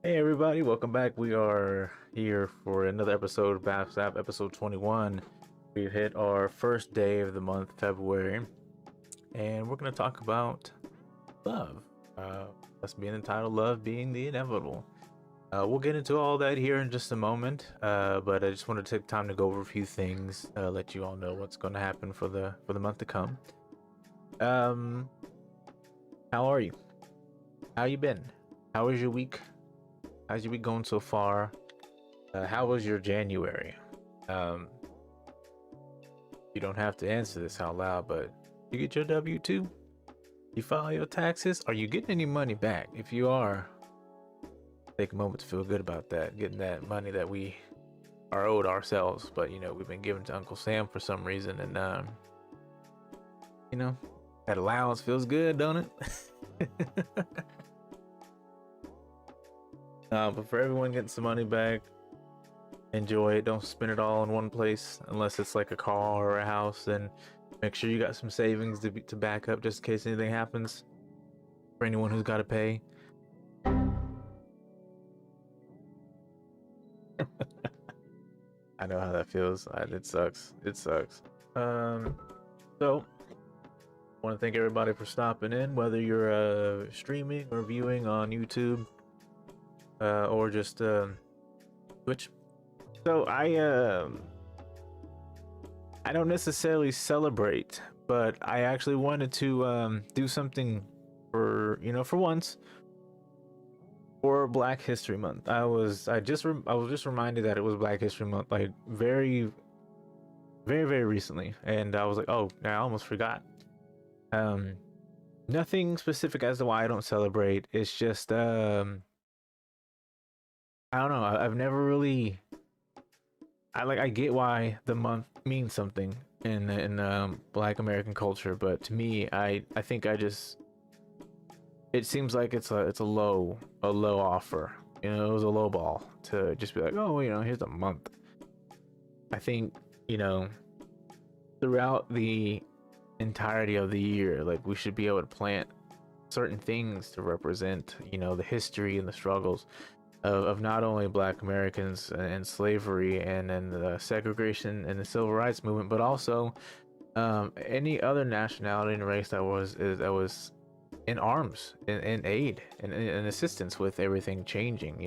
Hey everybody, welcome back. We are here for another episode of BAFSAF, episode 21. We've hit our first day of the month, February, and we're going to talk about love. Us being entitled Love Being the Inevitable. We'll get into all that here in just a moment, but I just wanted to take time to go over a few things, let you all know what's going to happen for the month to come. Um, how are you? How you been? How was your week? How's your week going so far? How was your January? Um, you don't have to answer this out loud, but you get your W-2? You file your taxes? Are you getting any money back? If you are, take a moment to feel good about that, getting that money that we are owed ourselves, but we've been given to Uncle Sam for some reason, and you know, that allowance feels good, don't it? But for everyone getting some money back, enjoy it. Don't spend it all in one place unless it's like a car or a house. Then make sure you got some savings to back up just in case anything happens. For anyone who's got to pay. I know how that feels. It sucks. It sucks. So I want to thank everybody for stopping in, whether you're streaming or viewing on YouTube, or just Twitch. So I don't necessarily celebrate, but I actually wanted to do something for for once for Black History Month. I was just reminded that it was Black History Month, like very recently, and I was like, oh, I almost forgot. Um, Nothing specific as to why I don't celebrate. It's just I don't know. I've never really. I get why the month means something in Black American culture, but to me, I think it seems like it's a low offer. It was a low ball to just be like, oh, here's a month. I think you know throughout the entirety of the year, like, we should be able to plant certain things to represent the history and the struggles of not only Black Americans and slavery and the segregation and the civil rights movement, but also any other nationality and race that was in arms, in aid and assistance with everything changing.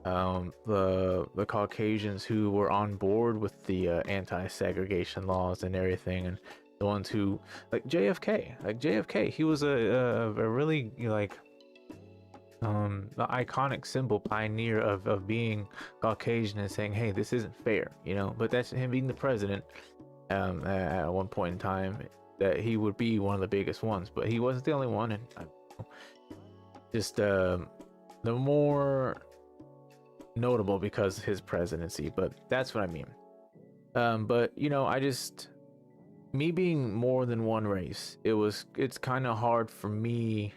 The Caucasians who were on board with the anti-segregation laws and everything, and the ones who, like JFK, he was a really the iconic symbol pioneer of being Caucasian and saying, hey, this isn't fair, but that's him being the president. At one point in time, that he would be one of the biggest ones, but he wasn't the only one. And just the more notable because of his presidency, but that's what I mean. But I just, me being more than one race, it's kind of hard for me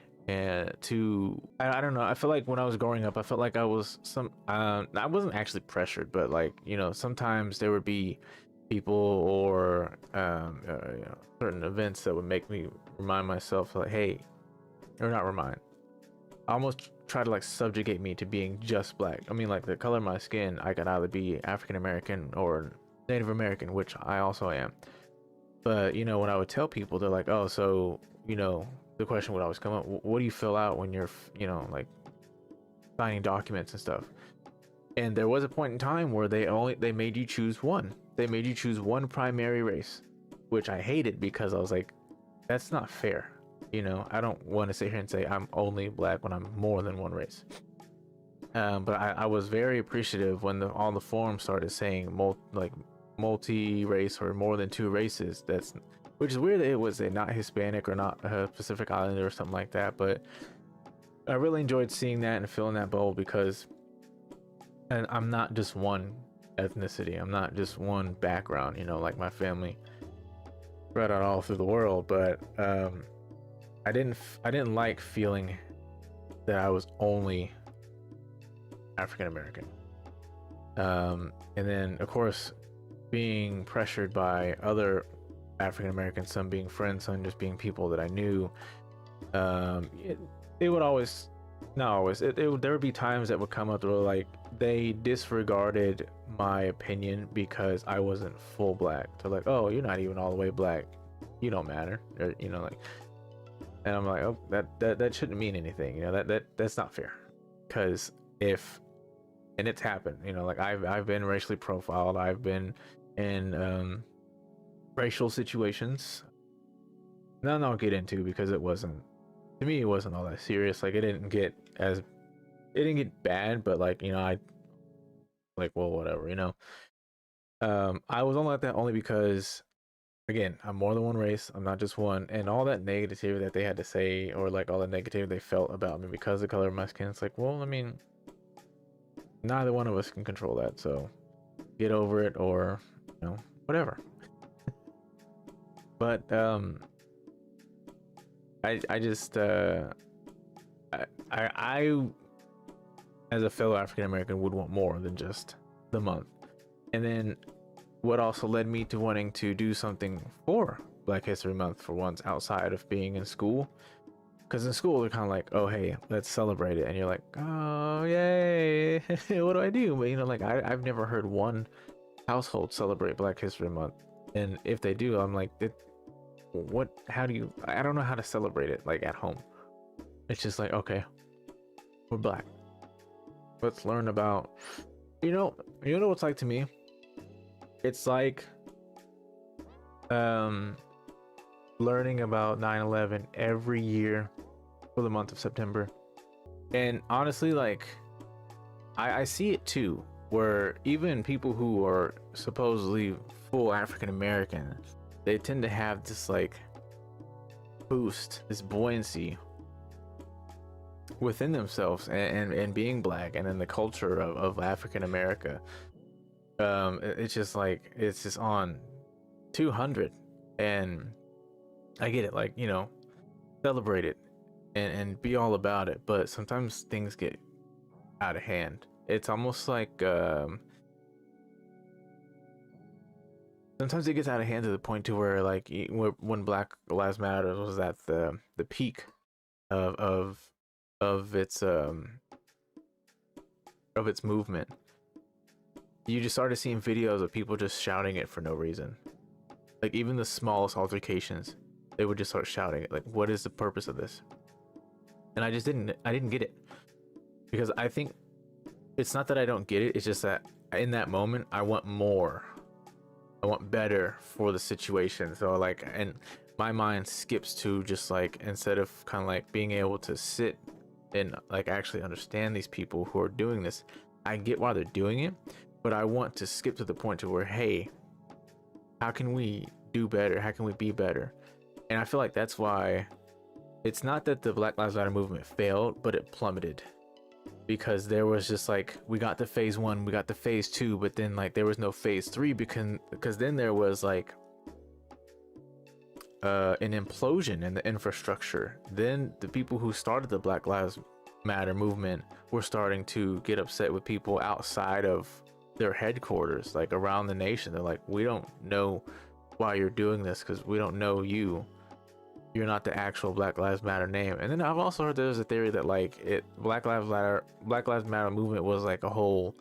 to I don't know. I feel like when I was growing up, I felt like I was I wasn't actually pressured, but sometimes there would be people or certain events that would make me remind myself, like, hey, or not remind, almost try to subjugate me to being just Black. I mean, like, the color of my skin, I could either be African American or Native American, which I also am. But when I would tell people, they're like, oh, so the question would always come up, what do you fill out when you're signing documents and stuff? And there was a point in time where they made you choose one. They made you choose one primary race, which I hated because I was like, that's not fair. I don't want to sit here and say I'm only Black when I'm more than one race. But I was very appreciative when all the forums started saying multi-race or more than two races. Which is weird that it was not Hispanic or not Pacific Islander or something like that. But I really enjoyed seeing that and filling that bubble because, and I'm not just one ethnicity. I'm not just one background. Like my family spread out all through the world. But I didn't like feeling that I was only African American. And then of course being pressured by other African Americans, some being friends, some just being people that I knew, it would always not always. There would be times that would come up where like they disregarded my opinion because I wasn't full black. They're like, oh, you're not even all the way black, you don't matter, or you know, like, and I'm like, oh, that shouldn't mean anything, you know, that's not fair. Because if, and it's happened, you know, like I've been racially profiled, I've been in racial situations. None I'll get into because it wasn't, to me, it wasn't all that serious. Like it didn't get bad, but like, you know, I like, well, whatever, you know. I was only like that only because, again, I'm more than one race. I'm not just one, and all that negativity that they had to say, or like all the negativity they felt about me because of the color of my skin. It's like, well, I mean, neither one of us can control that, so get over it, or you know, whatever. But I just I as a fellow African American would want more than just the month. And then what also led me to wanting to do something for Black History Month for once outside of being in school. Because in school they're kind of like, oh hey, let's celebrate it, and you're like, oh yay, what do I do? But you know, like I've never heard one household celebrate Black History Month, and if they do, I'm like, what? How do you? I don't know how to celebrate it like at home. It's just like, okay, we're black. Let's learn about, you know what's like to me? It's like learning about 9/11 every year for the month of September. And honestly, like I see it too, where even people who are supposedly full African American, they tend to have this like boost, this buoyancy within themselves, and being black and in the culture of African America. It's just like it's just on 200, and I get it, like, you know, celebrate it and be all about it, but sometimes things get out of hand. It's almost like sometimes it gets out of hand to the point to where like when Black Lives Matter was at the peak of of its movement, you just started seeing videos of people just shouting it for no reason. Like even the smallest altercations, they would just start shouting it. Like, what is the purpose of this? And I didn't get it, because I think it's not that I don't get it. It's just that in that moment, I want more. I want better for the situation. So like, and my mind skips to just like, instead of kind of like being able to sit and like actually understand these people who are doing this. I get why they're doing it, but I want to skip to the point to where, hey, how can we do better? How can we be better? And I feel like that's why it's not that the Black Lives Matter movement failed, but it plummeted, because there was just like, we got to phase 1, we got to phase 2, but then like there was no phase 3, because then there was like an implosion in the infrastructure. Then the people who started the Black Lives Matter movement were starting to get upset with people outside of their headquarters, like around the nation. They're like, we don't know why you're doing this, because we don't know you. You're not the actual Black Lives Matter name. And then I've also heard there's a theory that like Black Lives Matter movement was like a whole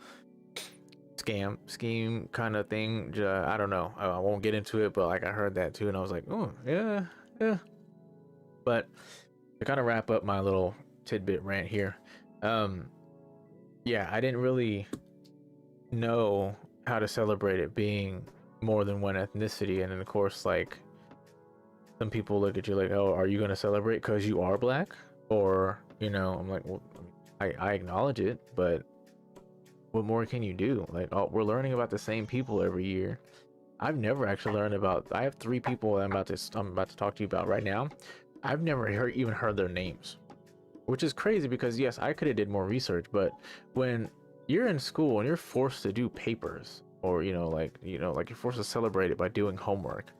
scheme kind of thing. I don't know, I won't get into it, but like I heard that too, and I was like, oh yeah. But to kind of wrap up my little tidbit rant here, yeah, I didn't really know how to celebrate it being more than one ethnicity. And then of course, like, some people look at you like, oh, are you going to celebrate because you are black? Or, you know, I'm like, well, I acknowledge it, but what more can you do? Like, oh, we're learning about the same people every year. I've never actually learned about, I have 3 people that I'm about to talk to you about right now. I've never even heard their names, which is crazy, because yes, I could have did more research, but when you're in school and you're forced to do papers, or like you're forced to celebrate it by doing homework,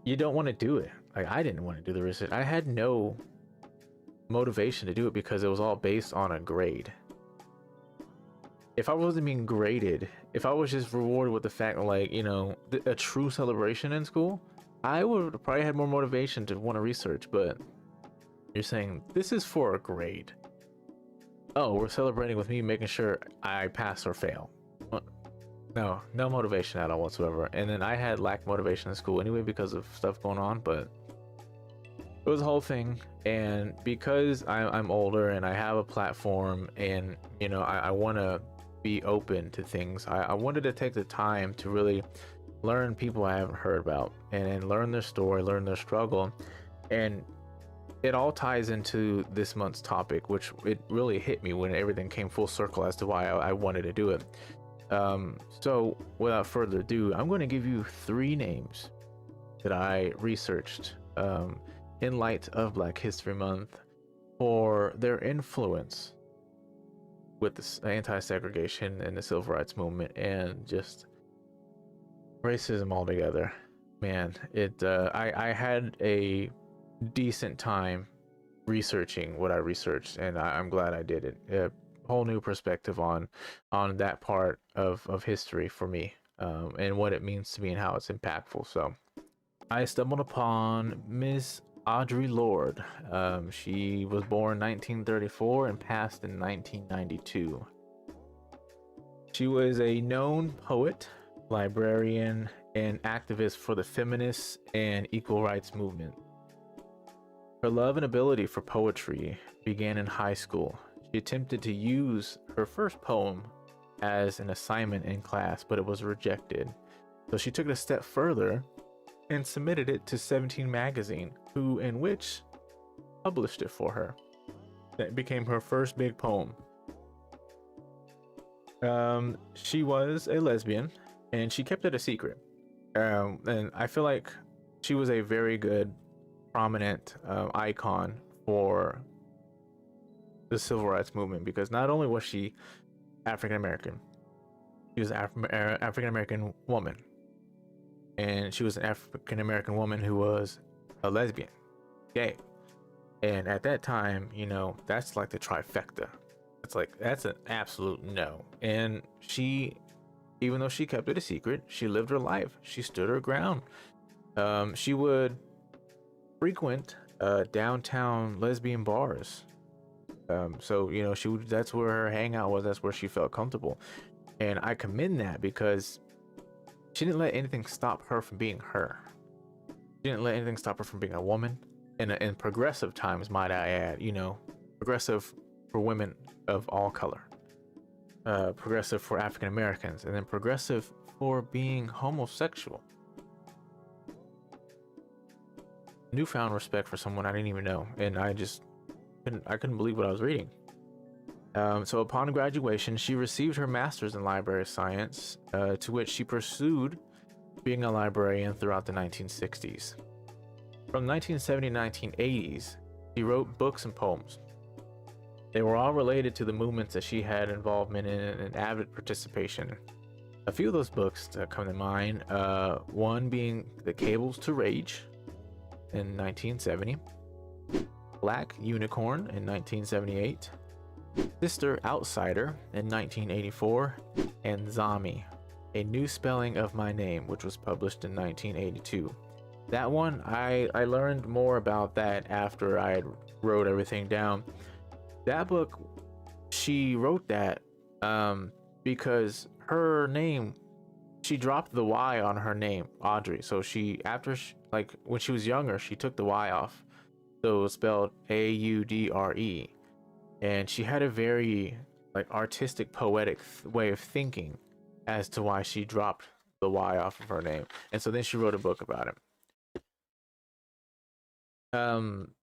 you don't want to do it. Like, I didn't want to do the research. I had no motivation to do it because it was all based on a grade. If I wasn't being graded, if I was just rewarded with the fact of, like, a true celebration in school, I would have probably had more motivation to want to research. But you're saying this is for a grade. oh, we're celebrating with me making sure I pass or fail. No, no motivation at all whatsoever. And then I had lack motivation in school anyway because of stuff going on, but it was a whole thing. And because I'm older and I have a platform, and I want to be open to things, I wanted to take the time to really learn people I haven't heard about, and learn their story, learn their struggle. And it all ties into this month's topic, which it really hit me when everything came full circle as to why I wanted to do it. So without further ado, I'm going to give you 3 names that I researched in light of Black History Month for their influence with the anti-segregation and the civil rights movement and just racism altogether. Man, I had a decent time researching what I researched, and I'm glad I did it. A whole new perspective on that part of history for me, and what it means to me and how it's impactful. So I stumbled upon Miss Audre Lorde. She was born 1934 and passed in 1992. She was a known poet, librarian, and activist for the feminist and equal rights movement. Her love and ability for poetry began in high school. She attempted to use her first poem as an assignment in class, but it was rejected. So she took it a step further and submitted it to 17 magazine, in which published it for her. That became her first big poem. She was a lesbian, and she kept it a secret. And I feel like she was a very good, prominent icon for the civil rights movement, because not only was she African American, she was an African American woman, and she was an African American woman who was a lesbian, gay, and at that time, that's like the trifecta. That's an absolute no. And she, even though she kept it a secret, she lived her life. She stood her ground. She would frequent downtown lesbian bars. So that's where her hangout was. That's where she felt comfortable, and I commend that, because she didn't let anything stop her from being her. She didn't let anything stop her from being a woman, in progressive times, might I add. Progressive for women of all color, progressive for African Americans, and then progressive for being homosexual. Newfound respect for someone I didn't even know, and I couldn't believe what I was reading. So upon graduation, she received her master's in library science, to which she pursued being a librarian throughout the 1960s. From 1970 to 1980s, she wrote books and poems. They were all related to the movements that she had involvement in and avid participation. A few of those books that come to mind, one being The Cables to Rage in 1970, Black Unicorn in 1978, Sister Outsider in 1984, and Zami, A New Spelling of My Name, which was published in 1982. That one, I learned more about that after I wrote everything down. That book, she wrote that because her name, she dropped the Y on her name, Audrey. So when she was younger, she took the Y off. So it was spelled Audre. And she had a very artistic, poetic way of thinking as to why she dropped the Y off of her name. And so then she wrote a book about it.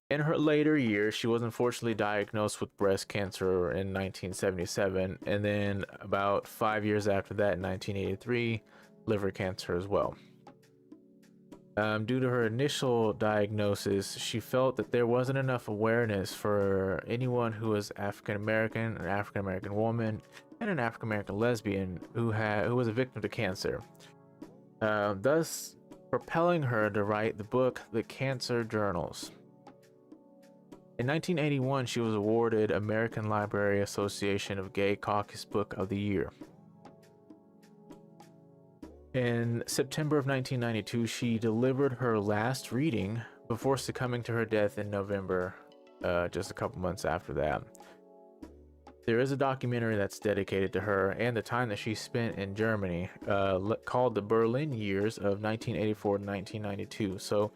In her later years, she was unfortunately diagnosed with breast cancer in 1977, and then about 5 years after that, in 1983, liver cancer as well. Due to her initial diagnosis, she felt that there wasn't enough awareness for anyone who was African American, an African American woman, and an African American lesbian who was a victim to cancer, thus propelling her to write the book The Cancer Journals. In 1981, she was awarded American Library Association of Gay Caucus Book of the Year. In September of 1992, she delivered her last reading before succumbing to her death in November, just a couple months after that. There is a documentary that's dedicated to her and the time that she spent in Germany, called the Berlin Years of 1984 to 1992. So,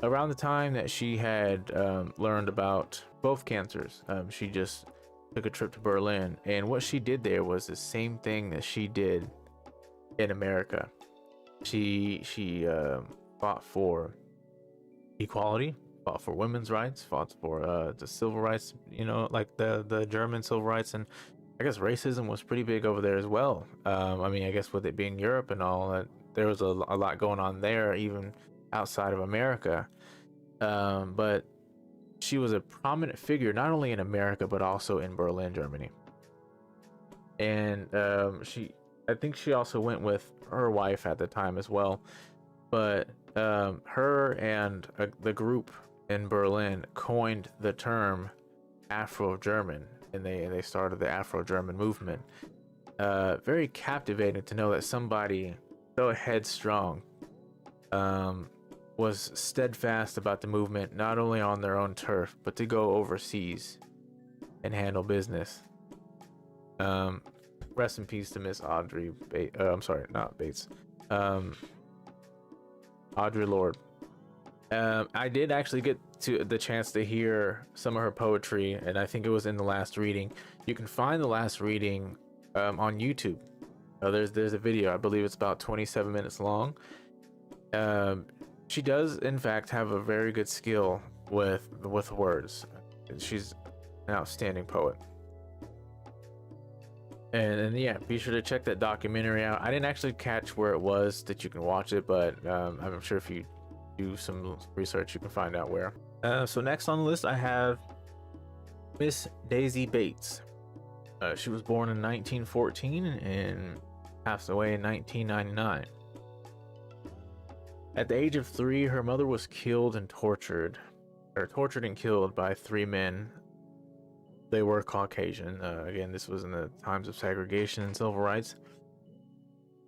around the time that she had learned about both cancers, she just took a trip to Berlin, and what she did there was the same thing that she did in America. She fought for equality, fought for women's rights, fought for the civil rights, like the German civil rights. And I guess racism was pretty big over there as well. I mean, I guess with it being Europe and all that, there was a lot going on there, even outside of America. But she was a prominent figure not only in America but also in Berlin, Germany. And I think she also went with her wife at the time as well. But her and the group in Berlin coined the term Afro-German, and they started the Afro-German movement. Very captivating to know that somebody so headstrong was steadfast about the movement, not only on their own turf, but to go overseas and handle business. Rest in peace to Miss Audrey Bates. I'm sorry, not Bates. Audre Lorde. I did actually get to the chance to hear some of her poetry, and I think it was in the last reading. You can find the last reading on YouTube. There's a video. I believe it's about 27 minutes long. She does, in fact, have a very good skill with words. She's an outstanding poet. And yeah, be sure to check that documentary out. I didn't actually catch where it was that you can watch it, but I'm sure if you do some research, you can find out where. So next on the list, I have Miss Daisy Bates. She was born in 1914 and passed away in 1999. At the age of 3, her mother was killed and tortured and killed by 3 men. They were Caucasian. Again, this was in the times of segregation and civil rights.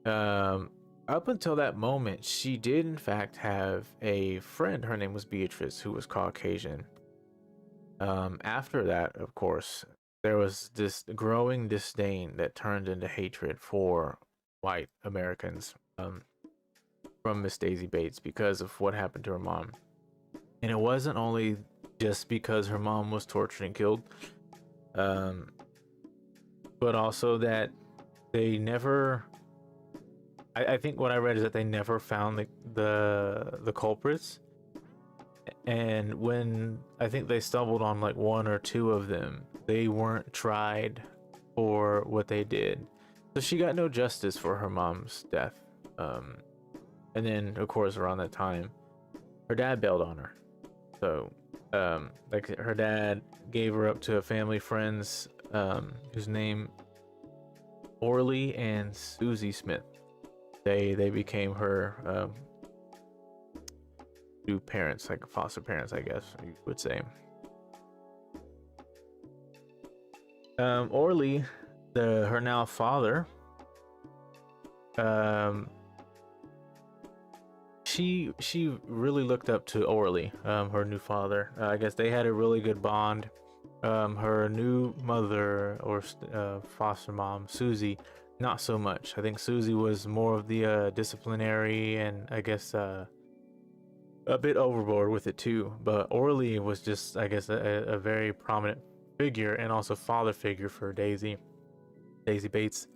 Up until that moment, she did in fact have a friend. Her name was Beatrice, who was Caucasian. After that, of course, there was this growing disdain that turned into hatred for white Americans from Miss Daisy Bates because of what happened to her mom. And it wasn't only just because her mom was tortured and killed, but also that they never, I think what I read is that they never found the culprits. And when I think they stumbled on like 1 or 2 of them, they weren't tried for what they did. So she got no justice for her mom's death. And then, of course, around that time, her dad bailed on her. So, like, her dad gave her up to a family friends, whose name Orly and Susie Smith. They became her new parents, like foster parents, I guess you would say. Orly, her now father, she really looked up to Orly, her new father. I guess they had a really good bond. Her new mother or foster mom, Susie, not so much. I think Susie was more of the disciplinary and I guess a bit overboard with it too. But Orly was just, I guess, a very prominent figure and also father figure for Daisy Bates.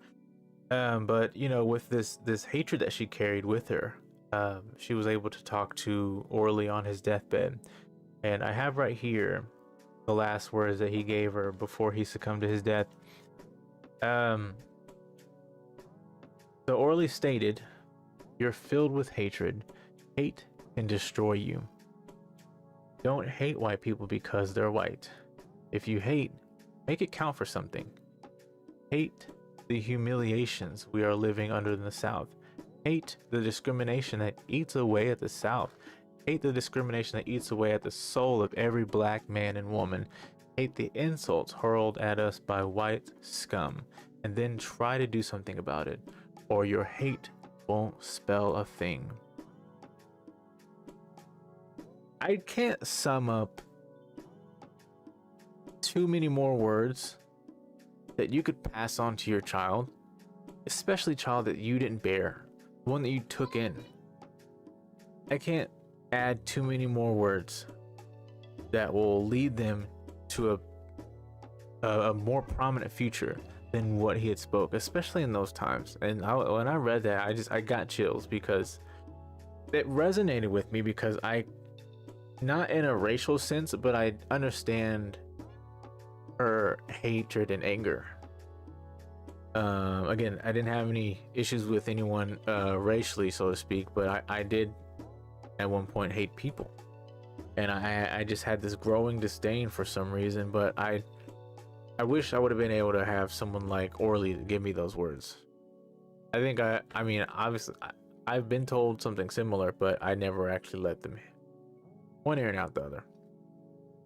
But with this hatred that she carried with her, she was able to talk to Orly on his deathbed. And I have right here the last words that he gave her before he succumbed to his death. So Orly stated, "You're filled with hatred. Hate can destroy you. Don't hate white people because they're white. If you hate, make it count for something. Hate the humiliations we are living under in the South. Hate the discrimination that eats away at the South. Hate the discrimination that eats away at the soul of every black man and woman. Hate the insults hurled at us by white scum, and then try to do something about it, or your hate won't spell a thing." I can't sum up too many more words that you could pass on to your child, especially child that you didn't bear, one that you took in. I can't add too many more words that will lead them to a more prominent future than what he had spoke, especially in those times. And when I read that, I got chills, because it resonated with me, because not in a racial sense, but I understand her hatred and anger. Again, I didn't have any issues with anyone racially, so to speak, but I did at one point hate people, and I just had this growing disdain for some reason. But I wish I would have been able to have someone like Orly give me those words. I think I mean, obviously I've been told something similar, but I never actually let them one ear and out the other.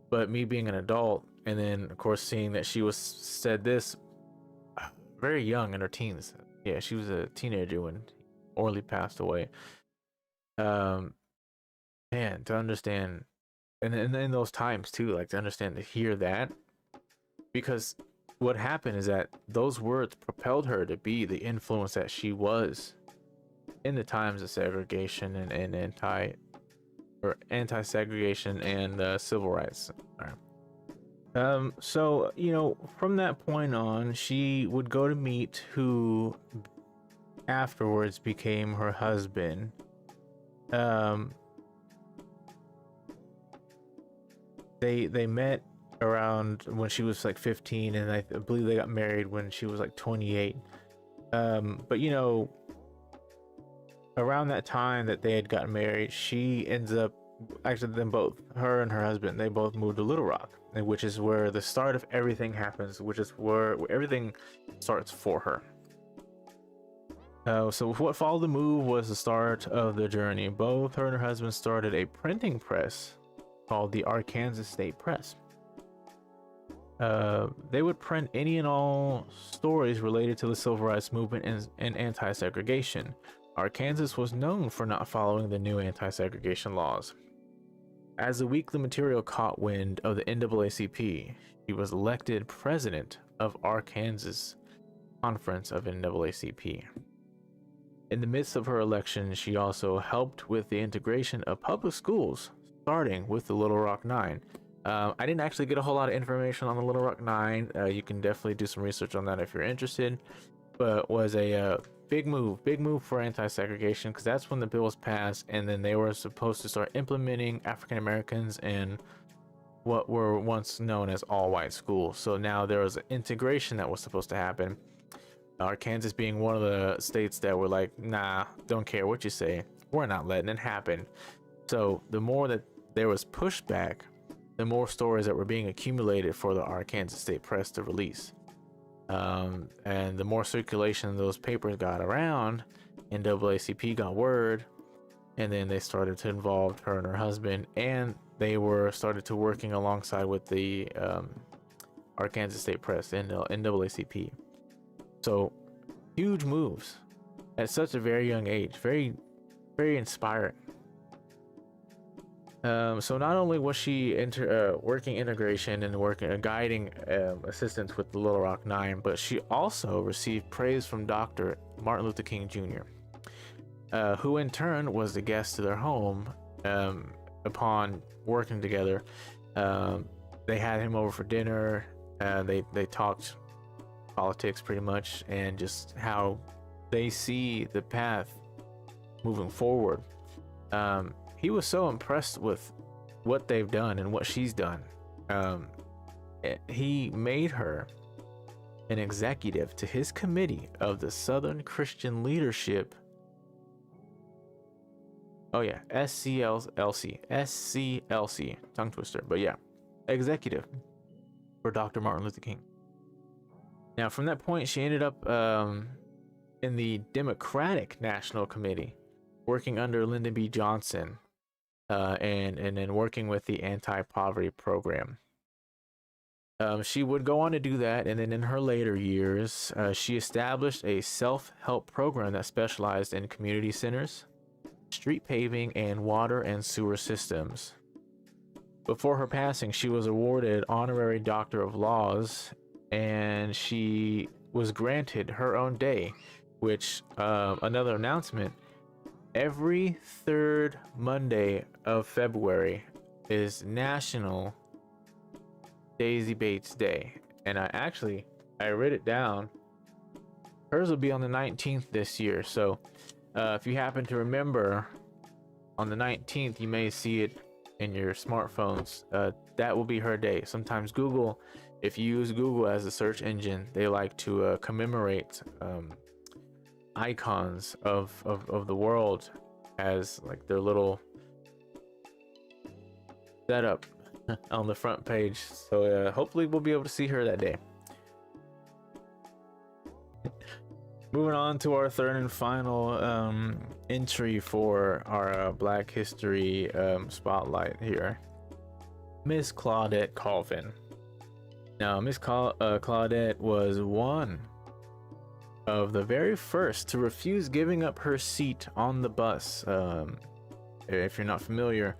But me being an adult, and then of course seeing that she was said this very young, in her teens. Yeah, she was a teenager when Orly passed away. Man, to understand, and in those times too, like to understand, to hear that, because what happened is that those words propelled her to be the influence that she was in the times of segregation and anti-segregation and civil rights. All right. So, you know, from that point on, she would go to meet who afterwards became her husband. They met around when she was like 15, and I believe they got married when she was like 28. But you know, around that time that they had gotten married, she ends up, actually them both, her and her husband, they both moved to Little Rock, which is where the start of everything happens, which is where everything starts for her. So what followed the move was the start of the journey. Both her and her husband started a printing press called the Arkansas State Press. They would print any and all stories related to the civil rights movement and anti-segregation. Arkansas was known for not following the new anti-segregation laws. As the weekly material caught wind of the NAACP, she was elected president of Arkansas Conference of NAACP. In the midst of her election, she also helped with the integration of public schools, starting with the Little Rock Nine. I didn't actually get a whole lot of information on the Little Rock Nine. You can definitely do some research on that if you're interested. But was a big move for anti-segregation, because that's when the bill was passed, and then they were supposed to start implementing African Americans in what were once known as all-white schools. So now there was an integration that was supposed to happen. Arkansas being one of the states that were like, nah, don't care what you say, we're not letting it happen. So the more that there was pushback, the more stories that were being accumulated for the Arkansas State Press to release. And the more circulation those papers got around, NAACP got word, and then they started to involve her and her husband, and they were started to working alongside with the Arkansas State Press and NAACP. So huge moves at such a very young age, very, very inspiring. So not only was she working integration and working guiding assistance with the Little Rock Nine, but she also received praise from Dr. Martin Luther King Jr., who in turn was the guest to their home. Upon working together, they had him over for dinner. They talked politics pretty much, and just how they see the path moving forward. He was so impressed with what they've done and what she's done. He made her an executive to his committee of the Southern Christian Leadership. Oh yeah, SCLC, tongue twister, but yeah, executive for Dr. Martin Luther King. Now, from that point, she ended up in the Democratic National Committee, working under Lyndon B. Johnson, and then working with the anti-poverty program. She would go on to do that, and then in her later years, she established a self-help program that specialized in community centers, street paving, and water and sewer systems. Before her passing, she was awarded honorary Doctor of Laws and she was granted her own day, which another announcement, every third Monday of February is National Daisy Bates Day. And I wrote it down. Hers will be on the 19th this year. So if you happen to remember, on the 19th, you may see it in your smartphones. That will be her day. Sometimes Google, if you use Google as a search engine, they like to commemorate icons of the world as like their little setup on the front page. So hopefully we'll be able to see her that day. Moving on to our third and final entry for our Black History spotlight here. Miss Claudette Colvin. Now, Miss Claudette was one of the very first to refuse giving up her seat on the bus. If you're not familiar,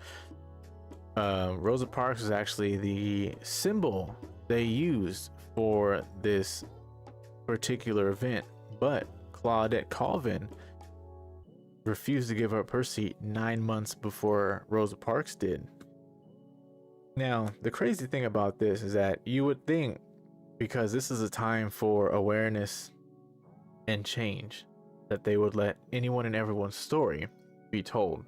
Rosa Parks is actually the symbol they used for this particular event, but Claudette Colvin refused to give up her seat 9 months before Rosa Parks did. Now, the crazy thing about this is that you would think, because this is a time for awareness and change, that they would let anyone and everyone's story be told.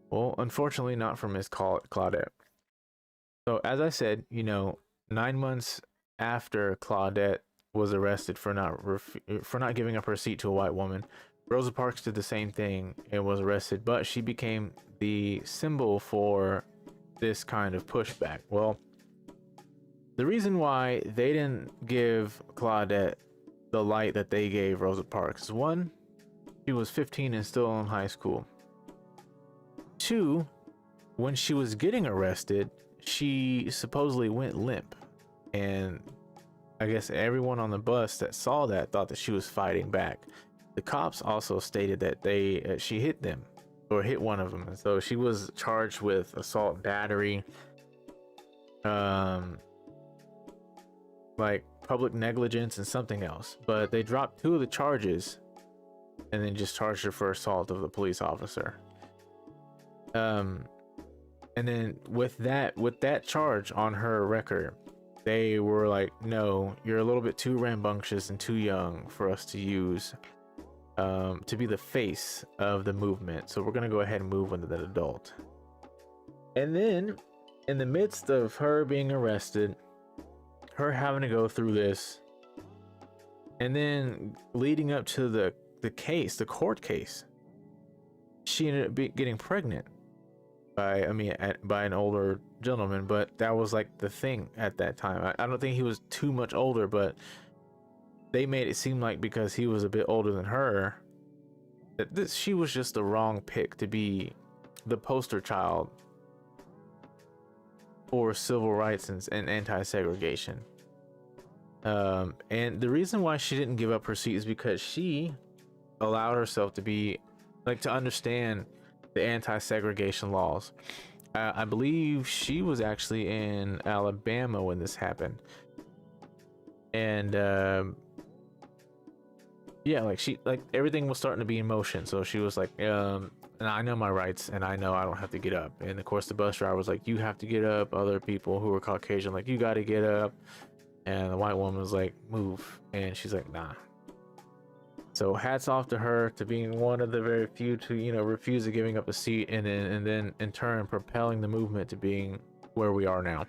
Well, unfortunately, not for Miss Claudette. So, as I said, 9 months after Claudette was arrested for not giving up her seat to a white woman, Rosa Parks did the same thing and was arrested, but she became the symbol for this kind of pushback. Well, the reason why they didn't give Claudette the light that they gave Rosa Parks is, one, she was 15 and still in high school. Two, when she was getting arrested, she supposedly went limp, and I guess everyone on the bus that saw that thought that she was fighting back. The cops also stated that she hit them, or hit one of them, and so she was charged with assault, battery, like public negligence and something else. But they dropped 2 of the charges and then just charged her for assault of the police officer. And then with that charge on her record, they were like, no, you're a little bit too rambunctious and too young for us to use to be the face of the movement, so we're gonna go ahead and move into that adult. And then in the midst of her being arrested, her having to go through this, and then leading up to the court case, she ended up getting pregnant by an older gentleman. But that was like the thing at that time. I don't think he was too much older, but they made it seem like because he was a bit older than her, that she was just the wrong pick to be the poster child for civil rights and anti-segregation. And the reason why she didn't give up her seat is because she allowed herself to understand the anti-segregation laws. I believe she was actually in Alabama when this happened, and everything was starting to be in motion. So she was like, and I know my rights, and I know I don't have to get up. And of course the bus driver was like, you have to get up. Other people who were Caucasian, like, you got to get up. And the white woman was like, move. And she's like, nah. So hats off to her to being one of the very few to, refuse to giving up a seat, and then in turn propelling the movement to being where we are now.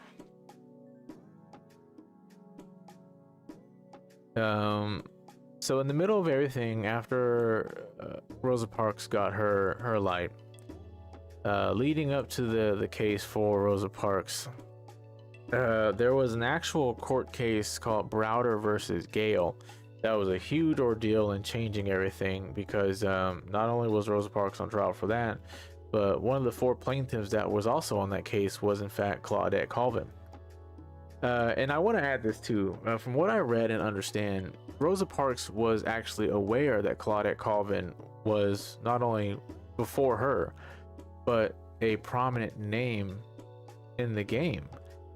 So in the middle of everything, after Rosa Parks got her light, leading up to the case for Rosa Parks, there was an actual court case called Browder versus Gale. That was a huge ordeal in changing everything, because not only was Rosa Parks on trial for that, but one of the 4 plaintiffs that was also on that case was in fact Claudette Colvin. And I want to add this too. From what I read and understand, Rosa Parks was actually aware that Claudette Colvin was not only before her, but a prominent name in the game.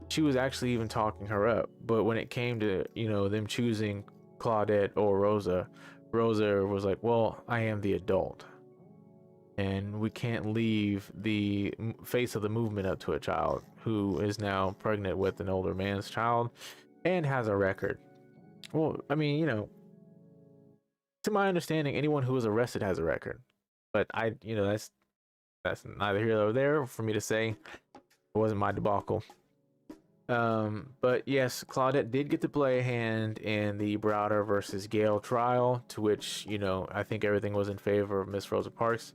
she was actually even talking her up. But when it came to, them choosing Claudette or Rosa, Rosa was like, well, I am the adult, and we can't leave the face of the movement up to a child who is now pregnant with an older man's child and has a record. Well, I mean, to my understanding, anyone who was arrested has a record. But that's neither here nor there for me to say. It wasn't my debacle. But yes, Claudette did get to play a hand in the Browder versus Gale trial, to which, I think everything was in favor of Miss Rosa Parks.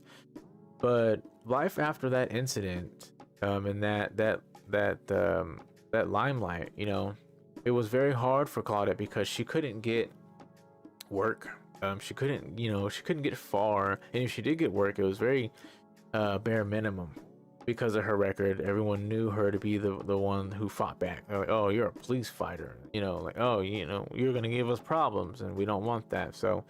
But life after that incident, and that limelight, it was very hard for Claudette because she couldn't get work. She couldn't get far, and if she did get work, it was very bare minimum. Because of her record, everyone knew her to be the one who fought back. They're like, oh, you're a police fighter, like, oh, you're gonna give us problems, and we don't want that. So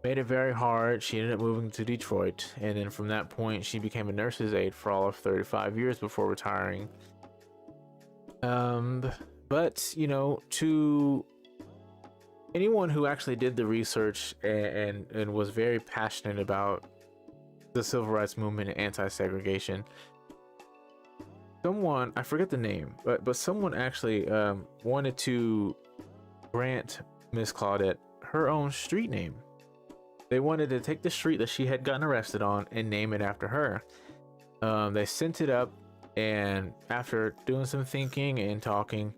made it very hard. She ended up moving to Detroit, and then from that point she became a nurse's aide for all of 35 years before retiring. But to anyone who actually did the research and was very passionate about the civil rights movement and anti-segregation, someone, I forget the name, but someone actually wanted to grant Miss Claudette her own street name. They wanted to take the street that she had gotten arrested on and name it after her. They sent it up, and after doing some thinking and talking,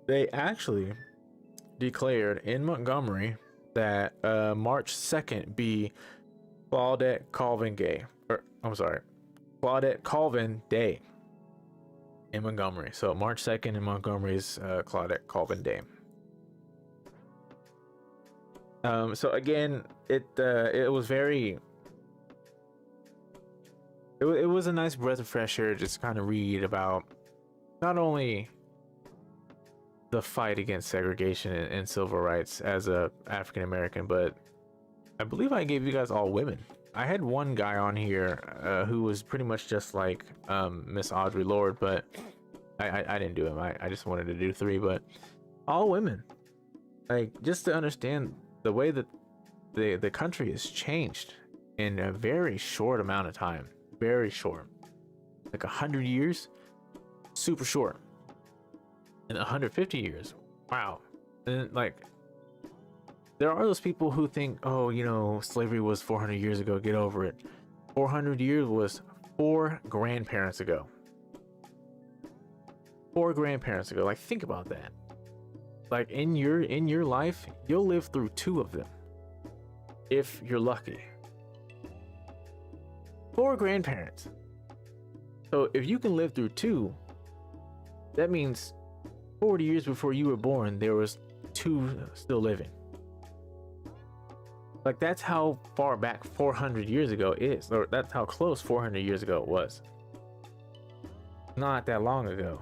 they actually declared in Montgomery that March 2nd be Claudette Colvin Day, Claudette Colvin Day in Montgomery. So March 2nd in Montgomery is Claudette Colvin Day. So again, it was very, it was a nice breath of fresh air just kind of read about not only the fight against segregation and civil rights as a African American, but I believe I gave you guys all women. I had one guy on here who was pretty much just like Miss Audre Lorde, but I didn't do him. I just wanted to do 3, but all women. Like, just to understand the way that the country has changed in a very short amount of time. Very short. Like 100 years, super short. And 150 years, wow. And like, there are those people who think, oh, slavery was 400 years ago, get over it. 400 years was 4 grandparents ago. 4 grandparents ago. Like, think about that. Like, in your life, you'll live through 2 of them if you're lucky. 4 grandparents. So if you can live through 2, that means 40 years before you were born, there was 2 still living. Like, that's how far back 400 years ago is, or that's how close 400 years ago it was. Not that long ago.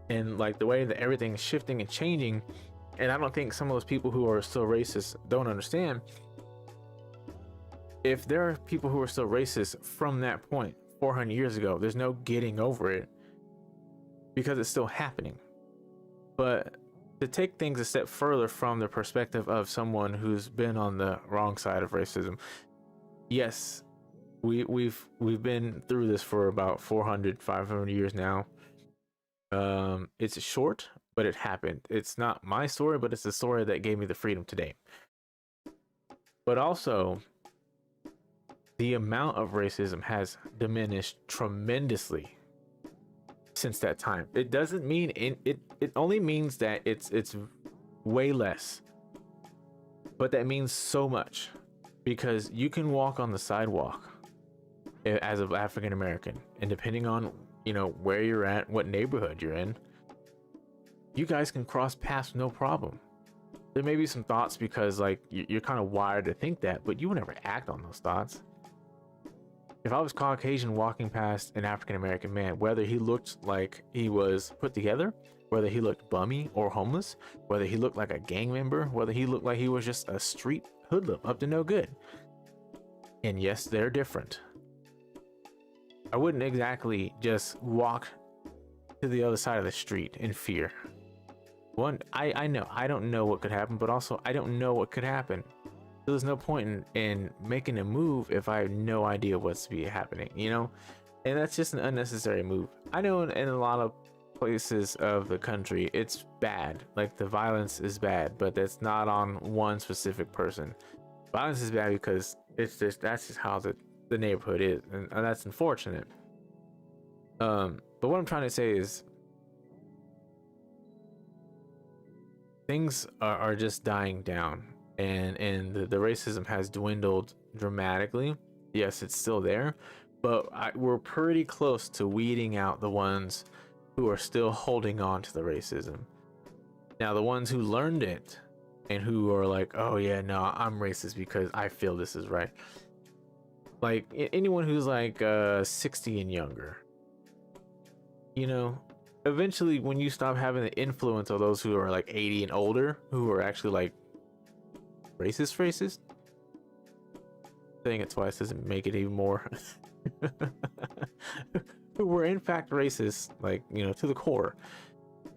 And like the way that everything's shifting and changing, and I don't think some of those people who are still racist don't understand. If there are people who are still racist from that point 400 years ago, there's no getting over it because it's still happening. But to take things a step further from the perspective of someone who's been on the wrong side of racism, yes, we've been through this for about 500 years now. It's short, but it happened. It's not my story, but it's the story that gave me the freedom today. But also, the amount of racism has diminished tremendously since that time. It doesn't mean it only means that it's way less, but that means so much, because you can walk on the sidewalk as an African American, and depending on where you're at, what neighborhood you're in, you guys can cross paths no problem. There may be some thoughts because like you're kind of wired to think that, but you would never act on those thoughts. If I was Caucasian walking past an African American man, whether he looked like he was put together, whether he looked bummy or homeless, whether he looked like a gang member, whether he looked like he was just a street hoodlum up to no good, and yes, they're different, I wouldn't exactly just walk to the other side of the street in fear. One, I know I don't know what could happen, but also I don't know what could happen. So there's no point in making a move if I have no idea what's to be happening, you know? And that's just an unnecessary move. I know in a lot of places of the country it's bad, like the violence is bad, but that's not on one specific person. Violence is bad because that's just how the neighborhood is, and that's unfortunate. But what I'm trying to say is things are just dying down, and the racism has dwindled dramatically. Yes, it's still there, but we're pretty close to weeding out the ones who are still holding on to the racism. Now, the ones who learned it and who are like, oh yeah, no, I'm racist because I feel this is right. Like anyone who's like 60 and younger, you know, eventually when you stop having the influence of those who are like 80 and older, who are actually like racist, saying it twice doesn't make it even more, who were in fact racist, like, you know, to the core.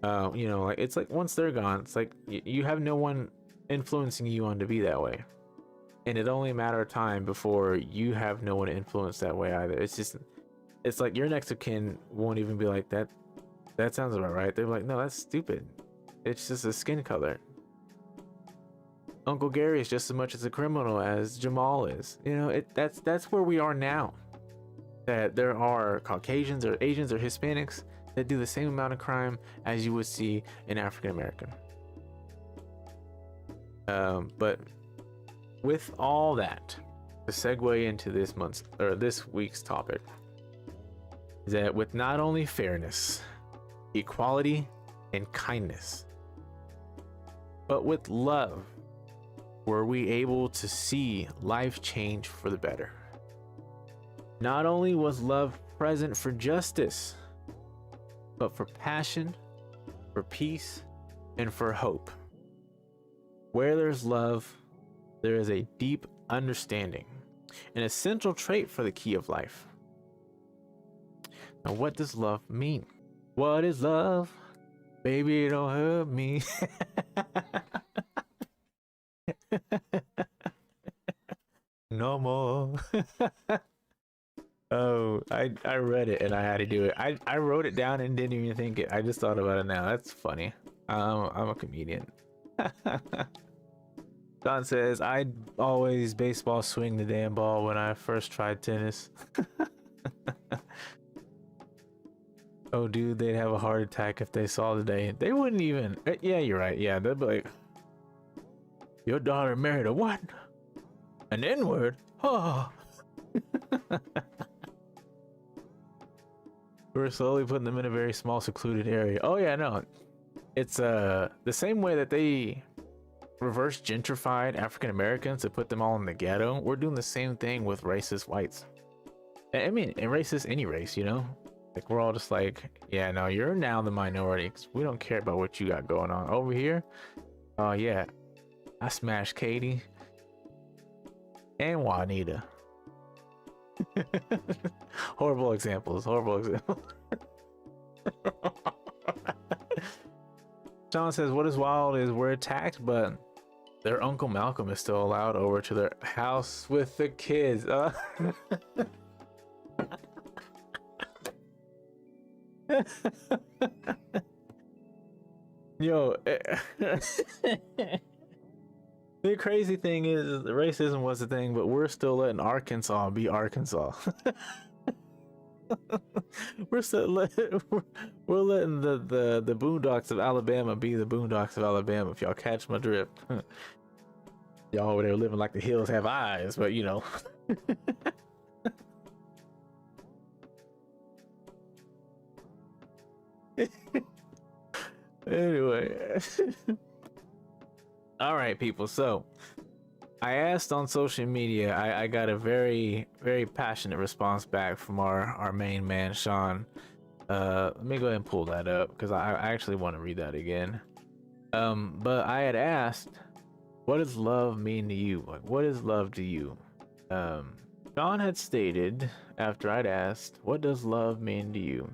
You know, like it's like once they're gone, it's like you have no one influencing you on to be that way, and it's only a matter of time before you have no one to influence that way either. It's like your next of kin won't even be like that sounds about right. They're like, no, that's stupid, it's just a skin color. Uncle Gary is just as much as a criminal as Jamal is, you know. That's where we are now, that there are Caucasians or Asians or Hispanics that do the same amount of crime as you would see in African American. But with all that, to segue into this week's topic, is that with not only fairness, equality, and kindness, but with love, were we able to see life change for the better. Not only was love present for justice, but for passion, for peace, and for hope. Where there's love, there is a deep understanding, an essential trait for the key of life. Now, what does love mean? What is love? Baby, don't hurt me. No more. Oh, I read it and I had to do it. I wrote it down and didn't even think it. I just thought about it now. That's funny. I'm a comedian. Don says, I'd always baseball swing the damn ball when I first tried tennis. Oh, dude, they'd have a heart attack if they saw the day. They wouldn't even. Yeah, you're right. Yeah, they'd be like, your daughter married a what? An N-word? Oh. We're slowly putting them in a very small, secluded area. Oh yeah, no. It's the same way that they reverse gentrified African Americans to put them all in the ghetto. We're doing the same thing with racist whites. I mean, and racist any race, you know? Like, we're all just like, yeah, no, you're now the minority, 'cause we don't care about what you got going on over here. Oh yeah, I smashed Katie and Juanita. Horrible examples. John says, what is wild is we're attacked, but their Uncle Malcolm is still allowed over to their house with the kids. Yo, the crazy thing is racism was a thing, but we're still letting Arkansas be Arkansas. we're letting the boondocks of Alabama be the boondocks of Alabama, if y'all catch my drift. Y'all over there living like the hills have eyes, but you know. Anyway. All right, people, so I asked on social media. I got a very, very passionate response back from our main man, Sean. Let me go ahead and pull that up because I actually want to read that again. But I had asked, what does love mean to you? Like, what is love to you? Sean had stated, after I'd asked, what does love mean to you?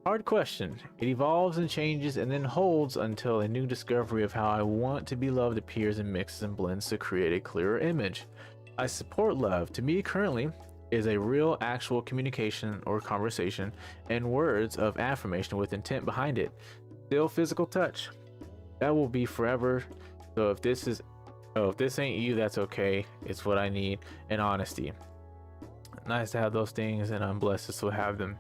Hard question. It evolves and changes and then holds until a new discovery of how I want to be loved appears and mixes and blends to create a clearer image. I support love. To me, currently, is a real, actual communication or conversation and words of affirmation with intent behind it. Still physical touch. That will be forever. So if this ain't you, that's okay. It's what I need. And honesty. Nice to have those things, and I'm blessed to still have them.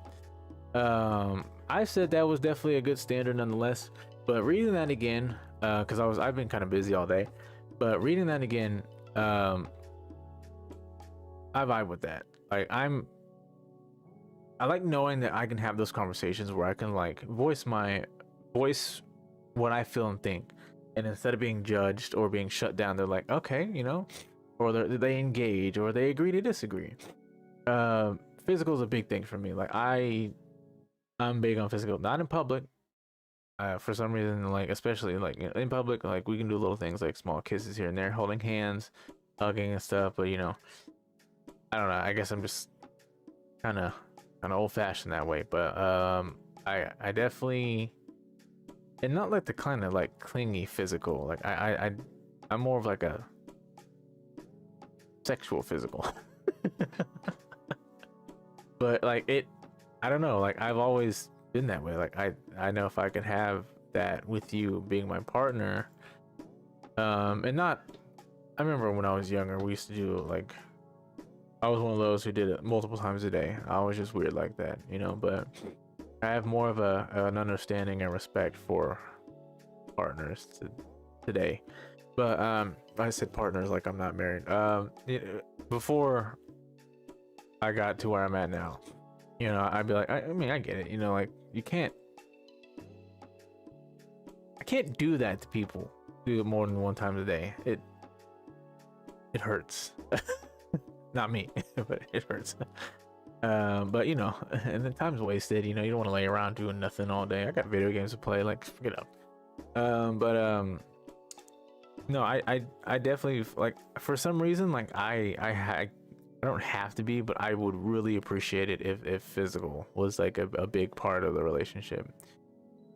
I said that was definitely a good standard nonetheless, but reading that again, because I've been kind of busy all day, but reading that again, I vibe with that. Like I like knowing that I can have those conversations where I can like voice what I feel and think, and instead of being judged or being shut down, they're like, okay, you know, or they engage or they agree to disagree. Physical is a big thing for me. Like I'm big on physical, not in public. For some reason, like especially like in public, like we can do little things like small kisses here and there, holding hands, hugging and stuff. But you know, I don't know. I guess I'm just kind of old fashioned that way. But I definitely, and not like the kind of like clingy physical. Like I'm more of like a sexual physical. But like I don't know, like I've always been that way. Like I know if I could have that with you being my partner, and not, I remember when I was younger, we used to do like, I was one of those who did it multiple times a day. I was just weird like that, you know, but I have more of an understanding and respect for partners today. But I said partners like I'm not married. Before I got to where I'm at now, you know, I'd be like, I mean, I get it, you know, like I can't do that to people, do it more than one time a day. It hurts. Not me, but it hurts. But you know, and the time's wasted, you know, you don't want to lay around doing nothing all day. I got video games to play, like get up. No, I definitely, like, for some reason, like I don't have to be, but I would really appreciate it if physical was like a big part of the relationship.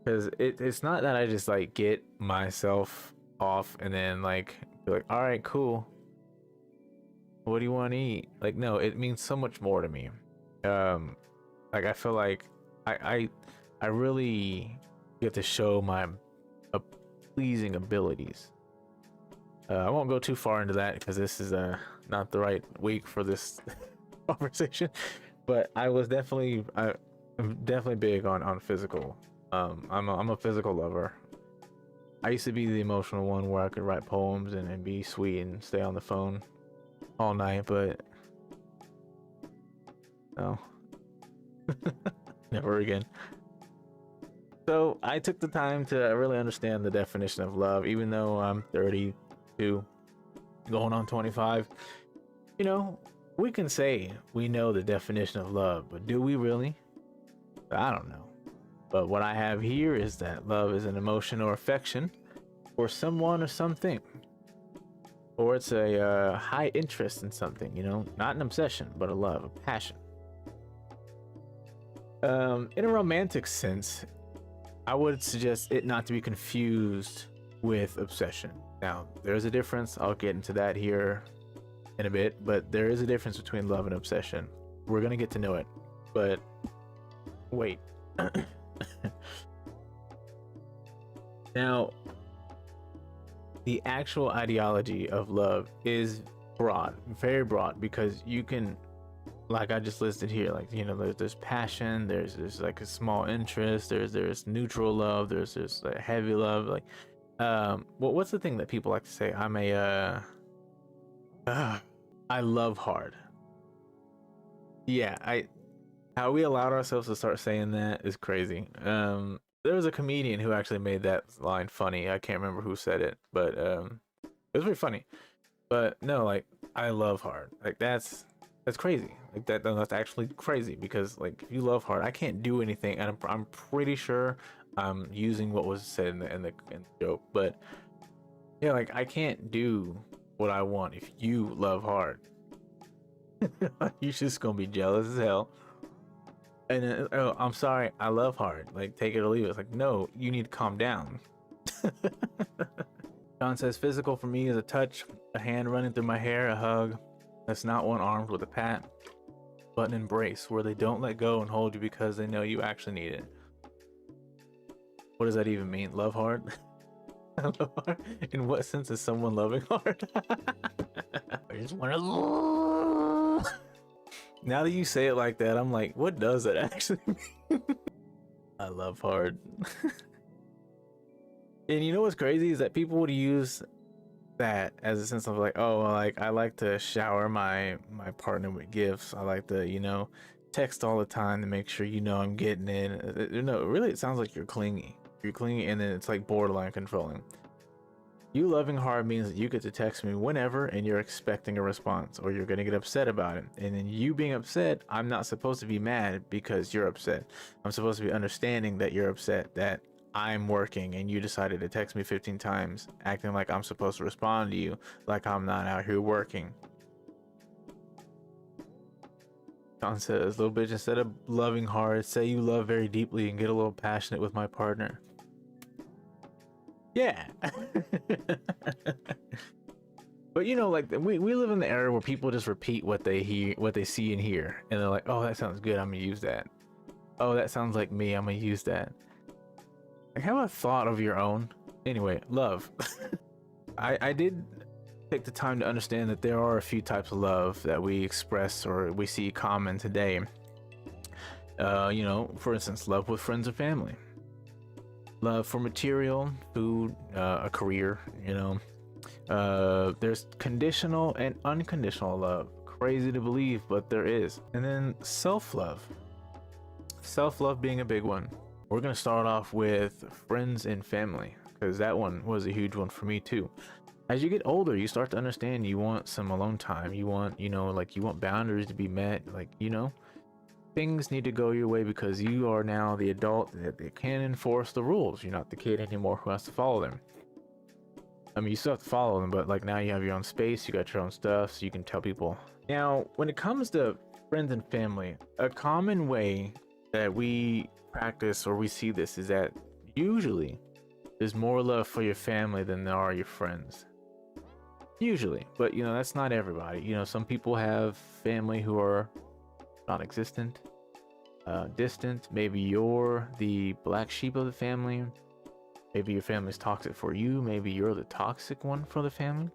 Because it's not that I just like get myself off and then like be like, all right, cool, what do you want to eat? Like, no, it means so much more to me. Like I feel like I really get to show my pleasing abilities. I won't go too far into that because this is not the right week for this conversation, but I'm definitely big on physical. I'm a physical lover. I used to be the emotional one where I could write poems and be sweet and stay on the phone all night, but no. Never again. So I took the time to really understand the definition of love, even though I'm 32, going on 25. You know, we can say we know the definition of love, but do we really? I don't know. But what I have here is that love is an emotion or affection for someone or something. Or it's a high interest in something, you know, not an obsession, but a love, a passion. In a romantic sense, I would suggest it not to be confused with obsession. Now, there's a difference. I'll get into that here in a bit, but there is a difference between love and obsession. We're going to get to know it, but wait. Now, the actual ideology of love is broad, very broad, because you can, like I just listed here, like, you know, there's passion, there's like a small interest, there's neutral love, there's like heavy love, like what's the thing that people like to say? I'm a I love hard. Yeah, how we allowed ourselves to start saying that is crazy. There was a comedian who actually made that line funny. I can't remember who said it, but it was pretty funny. But no, like, I love hard. Like that's crazy. Like that's actually crazy, because like if you love hard, I can't do anything, and I'm pretty sure I'm using what was said in the joke, but yeah, like I can't do what I want if you love hard. You're just gonna be jealous as hell. And then, oh, I'm sorry, I love hard. Like, take it or leave it. It's like, no, you need to calm down. John says, physical for me is a touch, a hand running through my hair, a hug. That's not one armed with a pat, but an embrace where they don't let go and hold you because they know you actually need it. What does that even mean? Love hard? Love hard? In what sense is someone loving hard? I just want to. Now that you say it like that, I'm like, what does that actually mean? I love hard. And you know what's crazy is that people would use that as a sense of like, oh, well, like I like to shower my partner with gifts. I like to, you know, text all the time to make sure you know I'm getting in. No, really, it sounds like you're clingy. You're clingy, and then it's like borderline controlling. You loving hard means that you get to text me whenever and you're expecting a response, or you're gonna get upset about it. And then you being upset, I'm not supposed to be mad because you're upset. I'm supposed to be understanding that you're upset, that I'm working and you decided to text me 15 times, acting like I'm supposed to respond to you like I'm not out here working. John says, little bitch, instead of loving hard, say you love very deeply and get a little passionate with my partner. Yeah. But you know, like we live in the era where people just repeat what they hear, what they see and hear, and they're like, oh, that sounds good, I'm gonna use that. Oh, that sounds like me, I'm gonna use that. Like, have a thought of your own. Anyway, love. I did take the time to understand that there are a few types of love that we express or we see common today. You know, for instance, love with friends or family. Love for material, food, a career, you know. There's conditional and unconditional love. Crazy to believe, but there is. And then self-love. Self-love being a big one. We're gonna start off with friends and family, because that one was a huge one for me too. As you get older, you start to understand you want some alone time. You want, you know, like you want boundaries to be met. Like, you know, things need to go your way because you are now the adult that can enforce the rules. You're not the kid anymore who has to follow them. I mean, you still have to follow them, but like now you have your own space, you got your own stuff, so you can tell people. Now, when it comes to friends and family, a common way that we practice or we see this is that usually there's more love for your family than there are your friends. Usually, but you know, that's not everybody. You know, some people have family who are non-existent, distant. Maybe you're the black sheep of the family. Maybe your family's toxic for you. Maybe you're the toxic one for the family.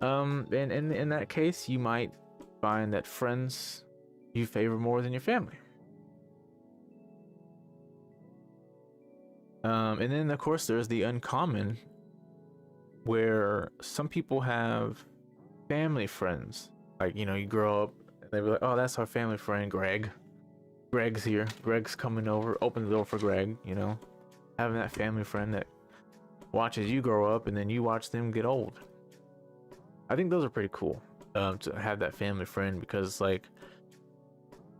And in that case, you might find that friends you favor more than your family. And then of course there's the uncommon, where some people have family friends. Like, you know, you grow up and they be like, oh, that's our family friend Greg. Greg's here. Greg's coming over. Open the door for Greg, you know. Having that family friend that watches you grow up and then you watch them get old. I think those are pretty cool, to have that family friend, because like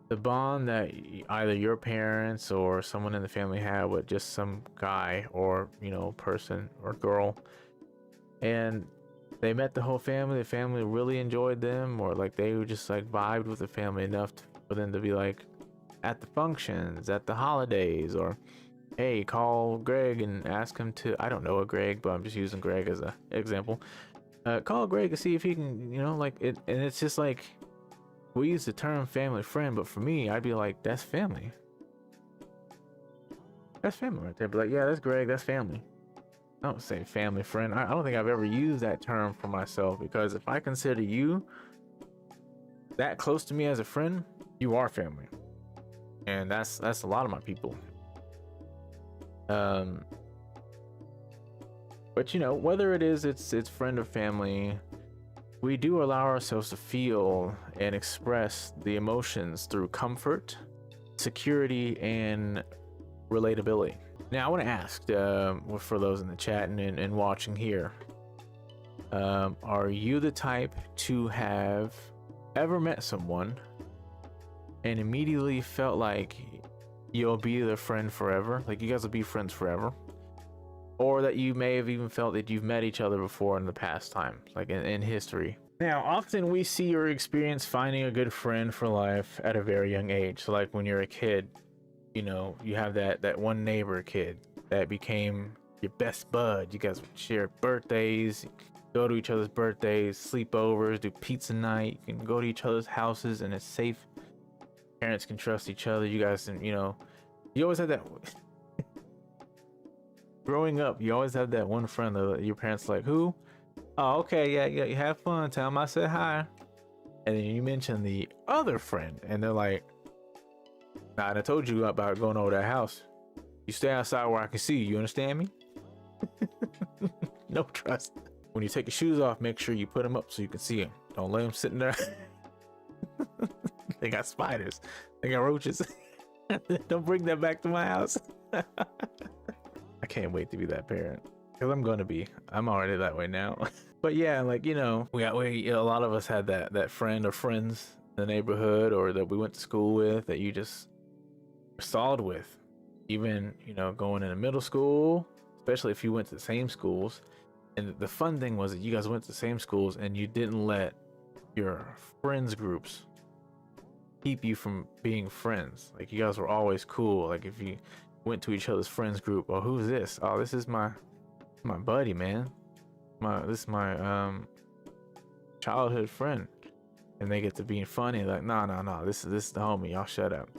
the bond that either your parents or someone in the family had with just some guy or, you know, person or girl, and they met the whole family, the family really enjoyed them, or like they were just like vibed with the family enough for them to be like at the functions, at the holidays, or hey, call Greg and ask him to, I don't know a Greg, but I'm just using Greg as an example. Call Greg and see if he can, you know, like it. And it's just like, we use the term family friend, but for me, I'd be like, that's family. That's family right there. Be like, yeah, that's Greg, that's family. I don't say family friend. I don't think I've ever used that term for myself, because if I consider you that close to me as a friend, you are family. And that's a lot of my people. But you know, whether it's friend or family, we do allow ourselves to feel and express the emotions through comfort, security, and relatability. Now, I want to ask, for those in the chat and watching here, are you the type to have ever met someone and immediately felt like you'll be their friend forever? Like you guys will be friends forever? Or that you may have even felt that you've met each other before in the past time, like in history, Now, often we see or experience finding a good friend for life at a very young age. So like when you're a kid, you know, you have that one neighbor kid that became your best bud. You guys would share birthdays, go to each other's birthdays, sleepovers, do pizza night. You can go to each other's houses and it's safe. Parents can trust each other. You guys can, you know, you always have that. Growing up, you always have that one friend that your parents like, who? Oh, okay, yeah, yeah, you have fun. Tell them I said hi. And then you mention the other friend, and they're like, nah, I told you about going over that house. You stay outside where I can see you. You understand me? No trust. When you take your shoes off, make sure you put them up so you can see them. Don't let them sitting there. They got spiders. They got roaches. Don't bring that back to my house. I can't wait to be that parent. Because I'm gonna be. I'm already that way now. But yeah, like, you know, a lot of us had that friend or friends in the neighborhood or that we went to school with that you just were solid with. Even, you know, going into middle school, especially if you went to the same schools. And the fun thing was that you guys went to the same schools and you didn't let your friends groups keep you from being friends. Like, you guys were always cool. Like, if you went to each other's friends group, oh, who's this? Oh, this is my buddy, man. This is my childhood friend. And they get to being funny, like, no, this is the homie, y'all shut up.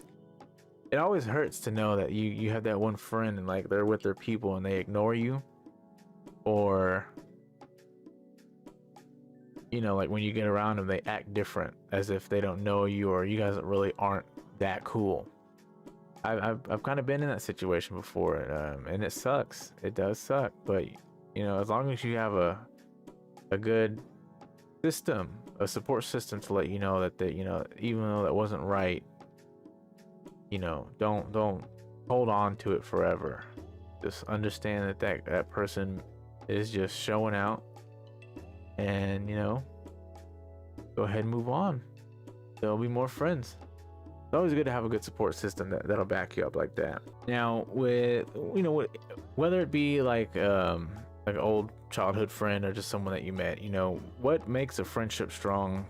It always hurts to know that you have that one friend and like they're with their people and they ignore you. Or, you know, like when you get around them, they act different as if they don't know you or you guys really aren't that cool. I've kind of been in that situation before, and it sucks. It does suck, but you know, as long as you have a good system, a support system to let you know that they, you know, even though that wasn't right, you know, don't hold on to it forever. Just understand that person is just showing out, and you know, go ahead and move on. There'll be more friends. It's always good to have a good support system that'll back you up like that. Now, with, you know, whether it be like an old childhood friend or just someone that you met, you know, what makes a friendship strong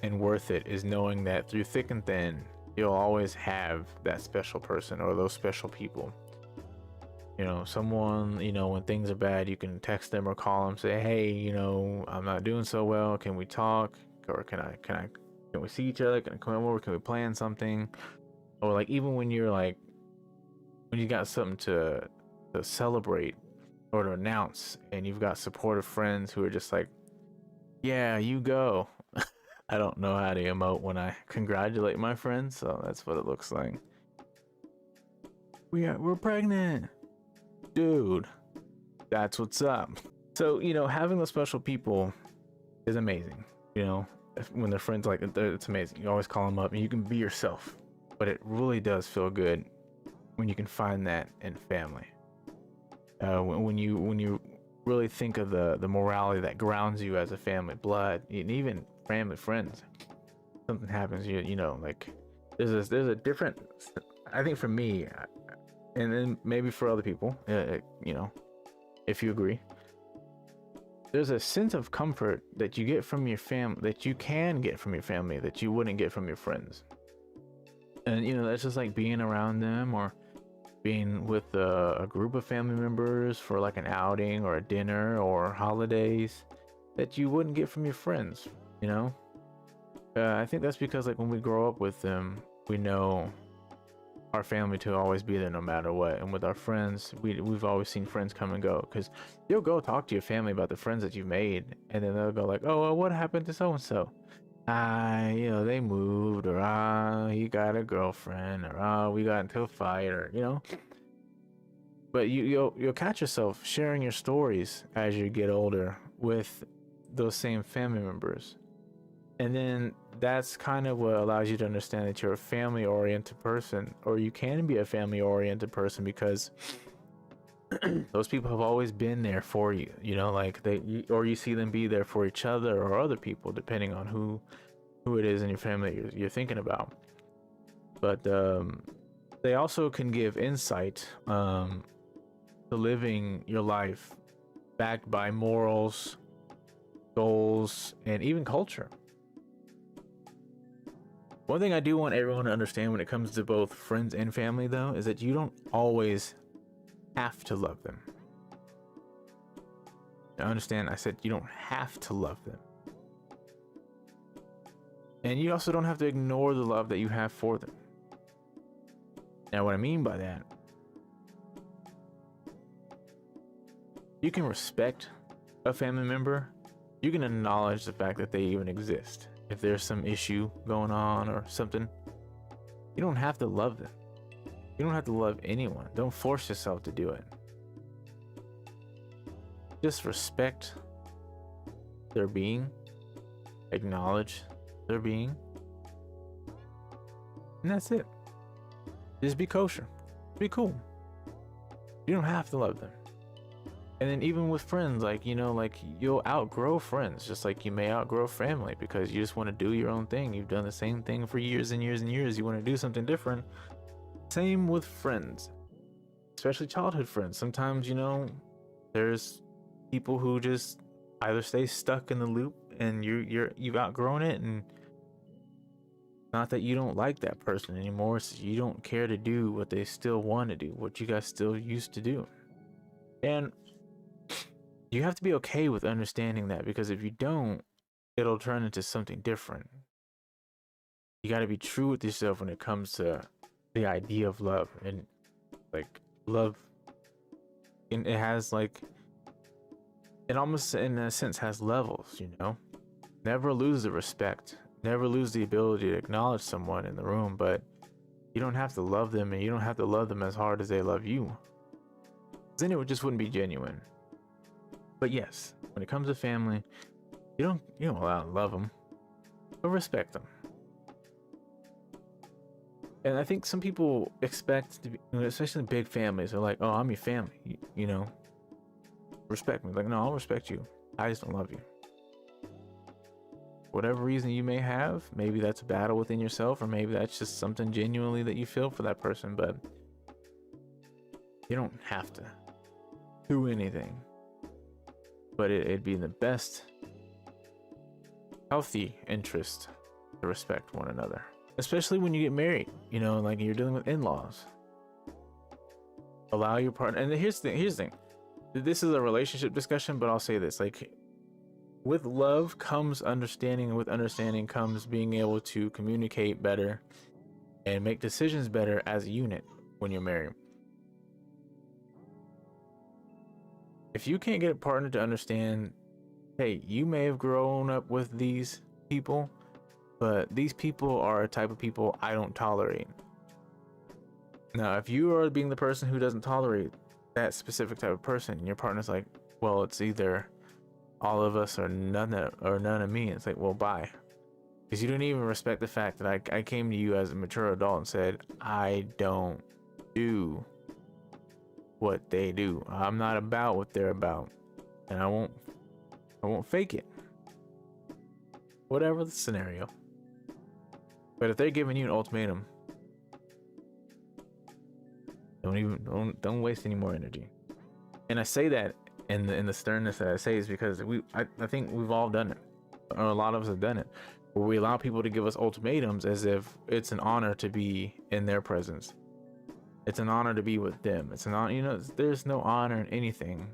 and worth it is knowing that through thick and thin, you'll always have that special person or those special people. You know, someone, you know, when things are bad, you can text them or call them, say, hey, you know, I'm not doing so well. Can we talk? Or can we see each other? Can I come over? Can we plan something? Or like, even when you're like, when you got something to celebrate or to announce, and you've got supportive friends who are just like, yeah, you go. I don't know how to emote when I congratulate my friends, so that's what it looks like. We're pregnant. Dude, that's what's up. So, you know, having those special people is amazing. You know, when they're friends, like, it's amazing. You always call them up and you can be yourself. But it really does feel good when you can find that in family. When you really think of the morality that grounds you as a family, blood, and even family friends. Something happens, you know, like there's a different. I think for me, and then maybe for other people, you know, if you agree, there's a sense of comfort that you get from your family, that you can get from your family, that you wouldn't get from your friends. And you know, that's just like being around them or being with a group of family members for like an outing or a dinner or holidays that you wouldn't get from your friends, you know. I think that's because like when we grow up with them, we know our family to always be there no matter what. And with our friends, we've always seen friends come and go, because you'll go talk to your family about the friends that you've made, and then they'll go like, oh, well, what happened to so and so? You know, they moved, or he got a girlfriend, or we got into a fight, or you know. But you'll catch yourself sharing your stories as you get older with those same family members. And then that's kind of what allows you to understand that you're a family-oriented person, or you can be a family-oriented person, because those people have always been there for you, you know, like or you see them be there for each other or other people, depending on who it is in your family you're thinking about. But they also can give insight to living your life backed by morals, goals, and even culture. One thing I do want everyone to understand when it comes to both friends and family, though, is that you don't always have to love them. Now, understand, I said you don't have to love them. And you also don't have to ignore the love that you have for them. Now, what I mean by that, you can respect a family member. You can acknowledge the fact that they even exist. If there's some issue going on or something, you don't have to love them. You don't have to love anyone. Don't force yourself to do it. Just respect their being, acknowledge their being, and that's it. Just be kosher, be cool. You don't have to love them. And then even with friends, like, you know, like, you'll outgrow friends, just like you may outgrow family, because you just want to do your own thing. You've done the same thing for years and years and years. You want to do something different. Same with friends, especially childhood friends. Sometimes, you know, there's people who just either stay stuck in the loop and you've outgrown it, and not that you don't like that person anymore, it's you don't care to do what they still want to do, what you guys still used to do. And you have to be okay with understanding that, because if you don't, it'll turn into something different. You got to be true with yourself when it comes to the idea of love. And like, love, and it has like, it almost in a sense has levels, you know. Never lose the respect, never lose the ability to acknowledge someone in the room, but you don't have to love them, and you don't have to love them as hard as they love you. Then it just wouldn't be genuine. But yes, when it comes to family, you don't allow to love them, but respect them. And I think some people expect to be, especially big families, they're like, oh, I'm your family, you know, respect me. Like, no, I'll respect you, I just don't love you. Whatever reason you may have, maybe that's a battle within yourself, or maybe that's just something genuinely that you feel for that person, but you don't have to do anything. But it'd be in the best healthy interest to respect one another, especially when you get married, you know, like you're dealing with in-laws. Allow your partner, and here's the thing, this is a relationship discussion, but I'll say this, like, with love comes understanding, and with understanding comes being able to communicate better and make decisions better as a unit when you're married. If you can't get a partner to understand, hey, you may have grown up with these people, but these people are a type of people I don't tolerate. Now, if you are being the person who doesn't tolerate that specific type of person, and your partner's like, well, it's either all of us or none of me, it's like, well, bye. Because you don't even respect the fact that I came to you as a mature adult and said, I don't do what they do. I'm not about what they're about, and I won't fake it, whatever the scenario. But if they're giving you an ultimatum, don't waste any more energy. And I say that in the sternness that I say is because I think we've all done it, or a lot of us have done it, where we allow people to give us ultimatums as if it's an honor to be in their presence. It's an honor to be with them. It's an honor, you know, there's no honor in anything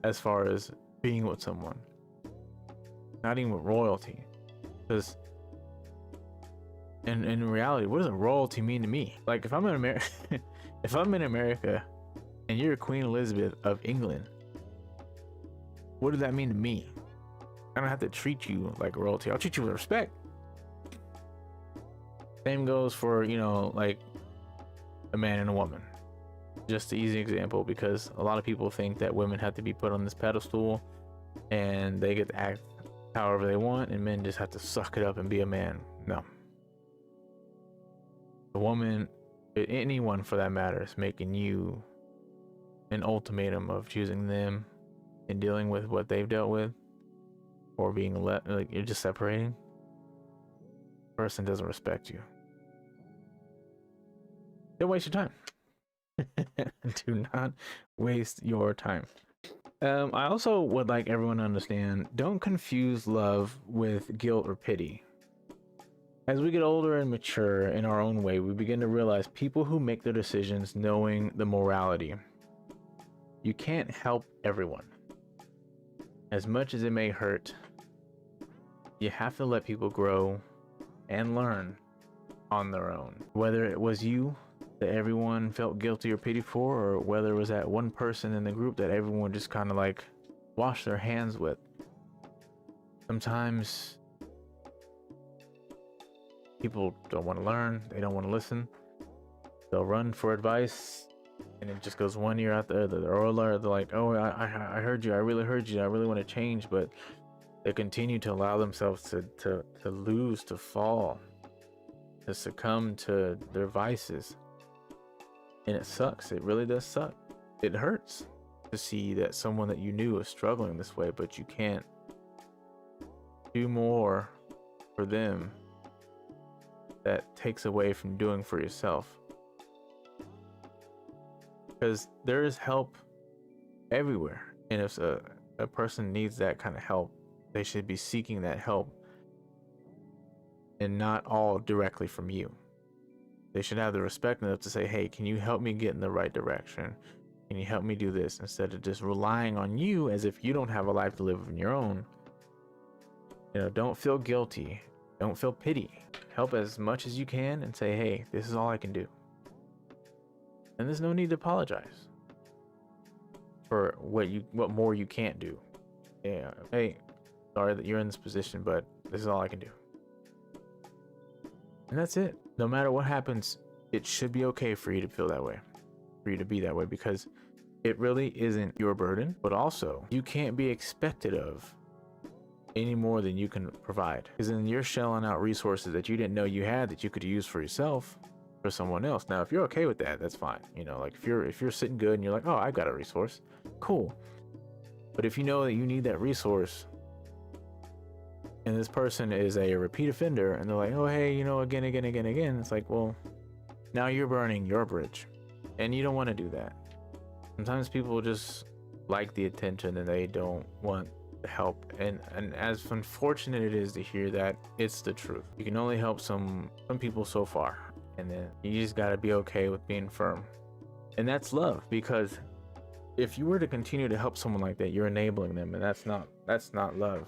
as far as being with someone, not even with royalty. Because in reality, what does a royalty mean to me? Like, if I'm in America, if I'm in America and you're Queen Elizabeth of England, what does that mean to me? I don't have to treat you like royalty. I'll treat you with respect. Same goes for, you know, like a man and a woman. Just an easy example, because a lot of people think that women have to be put on this pedestal and they get to act however they want, and men just have to suck it up and be a man. No. A woman, anyone for that matter, is making you an ultimatum of choosing them and dealing with what they've dealt with, or being like you're just separating. The person doesn't respect you. Don't waste your time. Do not waste your time. I also would like everyone to understand, don't confuse love with guilt or pity. As we get older and mature in our own way, we begin to realize people who make their decisions knowing the morality. You can't help everyone. As much as it may hurt, you have to let people grow and learn on their own. Whether it was you that everyone felt guilty or pity for, or whether it was that one person in the group that everyone just kind of like washed their hands with. Sometimes people don't want to learn, they don't want to listen, they'll run for advice, and it just goes one ear out the other. Or they're like, oh, I heard you, I really heard you, I really want to change, but they continue to allow themselves to lose, to fall, to succumb to their vices. And it sucks. It really does suck. It hurts to see that someone that you knew is struggling this way, but you can't do more for them that takes away from doing for yourself. Because there is help everywhere. And if a person needs that kind of help, they should be seeking that help, and not all directly from you. They should have the respect enough to say, hey, can you help me get in the right direction? Can you help me do this? Instead of just relying on you as if you don't have a life to live on your own. You know, don't feel guilty. Don't feel pity. Help as much as you can and say, hey, this is all I can do. And there's no need to apologize for what more you can't do. Yeah, hey, sorry that you're in this position, but this is all I can do. And that's it. No matter what happens, it should be okay for you to feel that way, for you to be that way, because it really isn't your burden, but also you can't be expected of any more than you can provide. Because then you're shelling out resources that you didn't know you had that you could use for yourself, for someone else. Now, if you're okay with that, that's fine. You know, like if you're sitting good and you're like, oh, I've got a resource, cool. But if you know that you need that resource, and this person is a repeat offender, and they're like, oh, hey, you know, again, it's like, well, now you're burning your bridge, and you don't want to do that. Sometimes people just like the attention and they don't want the help, and as unfortunate it is to hear that, it's the truth. You can only help some people so far, and then you just got to be okay with being firm. And that's love, because if you were to continue to help someone like that, you're enabling them, and that's not love.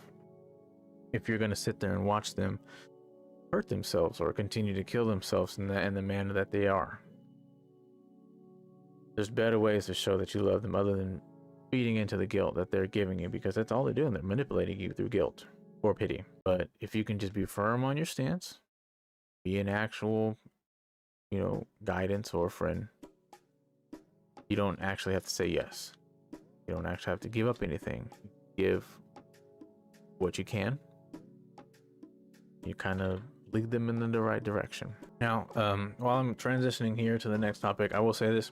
If you're going to sit there and watch them hurt themselves or continue to kill themselves in the manner that they are. There's better ways to show that you love them other than feeding into the guilt that they're giving you, because that's all they're doing. They're manipulating you through guilt or pity. But if you can just be firm on your stance, be an actual, you know, guidance or friend, you don't actually have to say yes. You don't actually have to give up anything. Give what you can. You kind of lead them in the right direction. Now, while I'm transitioning here to the next topic, I will say this.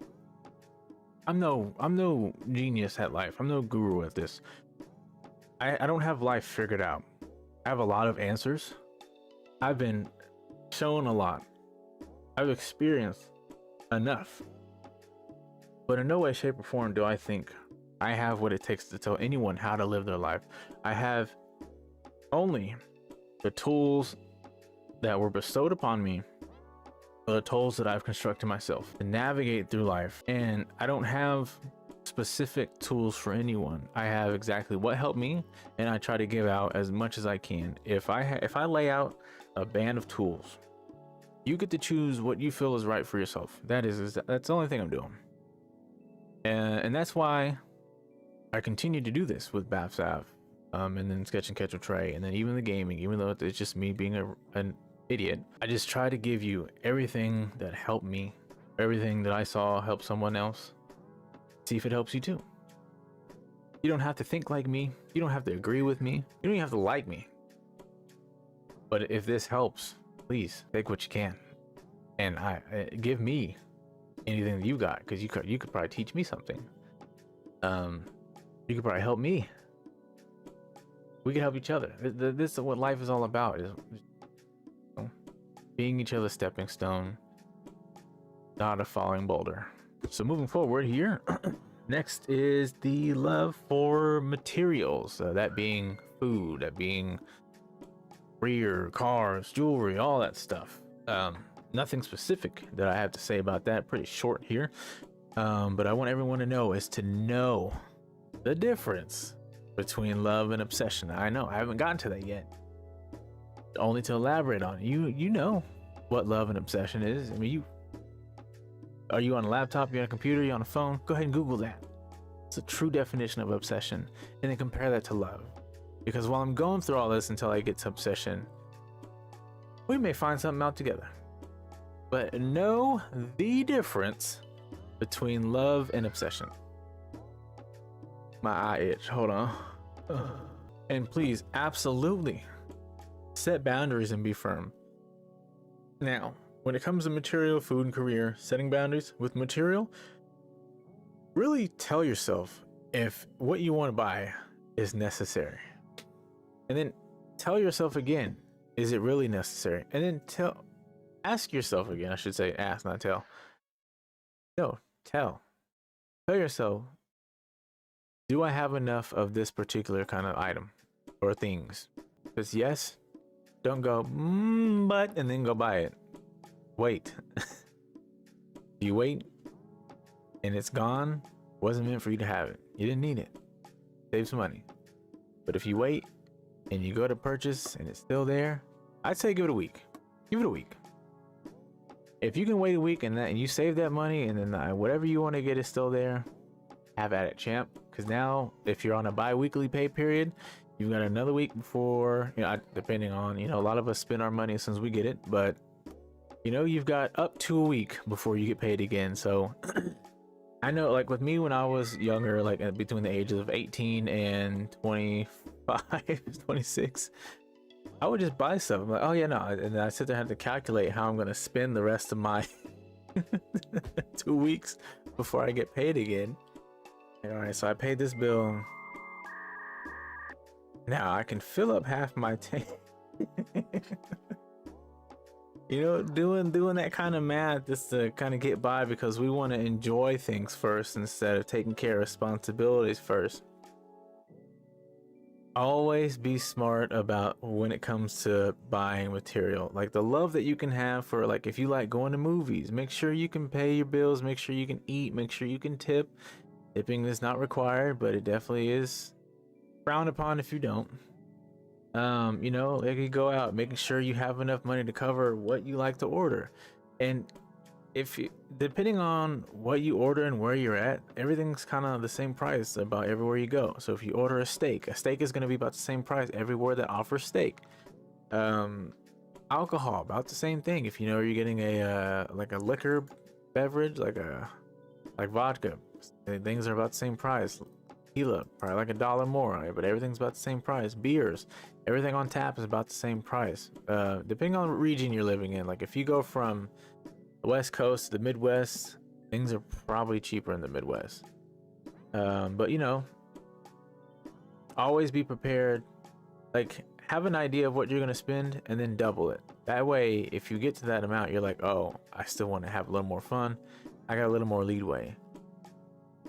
I'm no genius at life. I'm no guru at this. I don't have life figured out. I have a lot of answers. I've been shown a lot. I've experienced enough. But in no way, shape, or form do I think I have what it takes to tell anyone how to live their life. I have only the tools that were bestowed upon me, are the tools that I've constructed myself to navigate through life. And I don't have specific tools for anyone. I have exactly what helped me, and I try to give out as much as I can. If I lay out a band of tools, you get to choose what you feel is right for yourself. That's the only thing I'm doing. And that's why I continue to do this with BAFSAF. And then Sketch and Catch a Tray, and then even the gaming, even though it's just me being an idiot, I just try to give you everything that helped me, everything that I saw help someone else. See if it helps you too. You don't have to think like me. You don't have to agree with me. You don't even have to like me. But if this helps, please take what you can, and give me anything that you got, because you could probably teach me something. You could probably help me. We can help each other. This is what life is all about, is, you know, being each other's stepping stone, not a falling boulder. So moving forward here, Next is the love for materials, that being food, that being career, cars, jewelry, all that stuff. Nothing specific that I have to say about that. Pretty short here. But I want everyone to know is to know the difference between love and obsession. I know I haven't gotten to that yet. Only to elaborate on it. You know what love and obsession is. I mean, are you on a laptop? You on a computer? You on a phone? Go ahead and Google that. It's a true definition of obsession, and then compare that to love. Because while I'm going through all this until I get to obsession, we may find something out together. But know the difference between love and obsession. My eye itch. Hold on. And please, absolutely set boundaries and be firm. Now, when it comes to material, food, and career, setting boundaries with material, really tell yourself if what you want to buy is necessary. And then tell yourself again, is it really necessary? And then ask yourself again, I should say ask, not tell. No, tell yourself, do I have enough of this particular kind of item or things? Because yes, don't go, but, and then go buy it. Wait. You wait and it's gone, wasn't meant for you to have it. You didn't need it. Saves money. But if you wait and you go to purchase and it's still there, I'd say give it a week. Give it a week. If you can wait a week and you save that money and then whatever you want to get is still there, have at it, champ. Because now if you're on a bi-weekly pay period, you've got another week before, depending on, a lot of us spend our money as soon as we get it, but you've got up to a week before you get paid again. So I know, like with me when I was younger, like between the ages of 18 and 25, 26, I would just buy stuff. I'm like, oh yeah, no. And then I sit there and have to calculate how I'm going to spend the rest of my 2 weeks before I get paid again. And, all right, so I paid this bill. Now I can fill up half my tank. Doing that kind of math just to kind of get by, because we want to enjoy things first instead of taking care of responsibilities first. Always be smart about when it comes to buying material. Like the love that you can have for, like, if you like going to movies, make sure you can pay your bills, make sure you can eat, make sure you can tip. Tipping is not required, but it definitely is frowned upon if you don't. Like you go out, making sure you have enough money to cover what you like to order. And depending on what you order and where you're at, everything's kind of the same price about everywhere you go. So if you order a steak is going to be about the same price everywhere that offers steak. Alcohol, about the same thing. If you're getting a liquor beverage, like vodka, things are about the same price. Tequila, probably like $1 more, right? But everything's about the same price. Beers, everything on tap is about the same price. Depending on what region you're living in. Like if you go from the West Coast to the Midwest, things are probably cheaper in the Midwest. But always be prepared. Like have an idea of what you're gonna spend and then double it. That way, if you get to that amount, you're like, oh, I still want to have a little more fun. I got a little more leadway.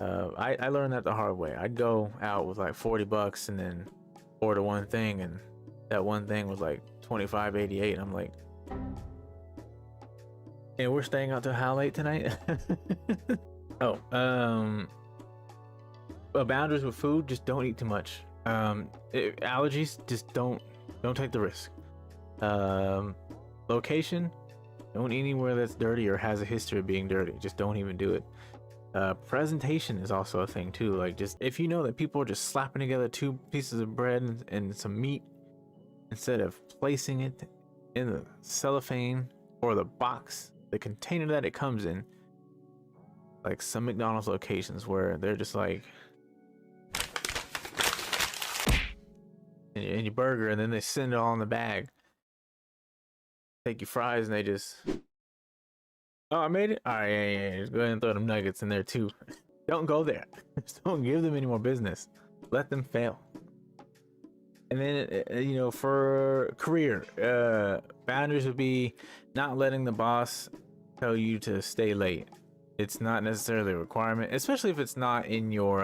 I learned that the hard way. I'd go out with like $40 and then order one thing, and that one thing was like $25.88. I'm like, and we're staying out till how late tonight? Boundaries with food: just don't eat too much. Allergies: just don't take the risk. Location: don't eat anywhere that's dirty or has a history of being dirty. Just don't even do it. Presentation is also a thing too. Like, just if you know that people are just slapping together 2 pieces of bread and some meat, instead of placing it in the cellophane or the box, the container that it comes in, like some McDonald's locations where they're just like in your burger, and then they send it all in the bag. Take your fries and they just, oh, I made it. All right, yeah. Just go ahead and throw them nuggets in there too. Don't go there. Just don't give them any more business. Let them fail. And then, for career, boundaries would be not letting the boss tell you to stay late. It's not necessarily a requirement, especially if it's not in your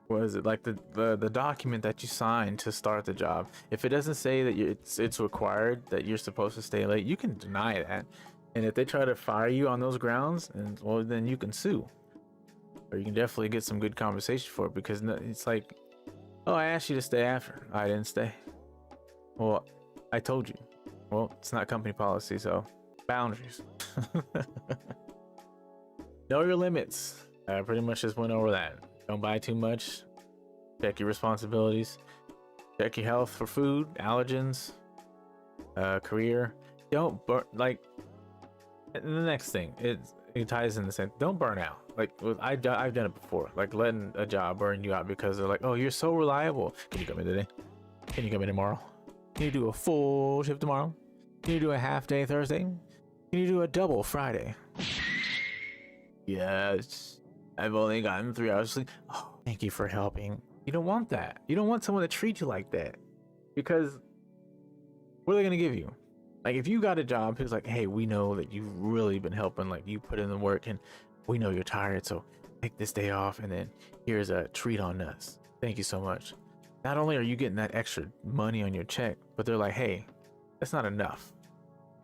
what is it, like the document that you signed to start the job. If it doesn't say that it's required that you're supposed to stay late, you can deny that. And if they try to fire you on those grounds, and well, then you can sue, or you can definitely get some good conversation for it, because it's like, oh, I asked you to stay after. I didn't stay. Well, I told you. Well, it's not company policy, so boundaries. Know your limits. I pretty much just went over that. Don't buy too much. Check your responsibilities. Check your health for food, allergens, career. Don't burn, like, and the next thing, it ties in the same. Don't burn out. Like, I've done it before. Like letting a job burn you out because they're like, oh, you're so reliable. Can you come in today? Can you come in tomorrow? Can you do a full shift tomorrow? Can you do a half day Thursday? Can you do a double Friday? Yes. I've only gotten 3 hours of sleep. Oh, thank you for helping. You don't want that. You don't want someone to treat you like that, because what are they gonna give you? Like, if you got a job who's like, hey, we know that you've really been helping, like you put in the work, and we know you're tired, so take this day off, and then here's a treat on us. Thank you so much. Not only are you getting that extra money on your check, but they're like, hey, that's not enough.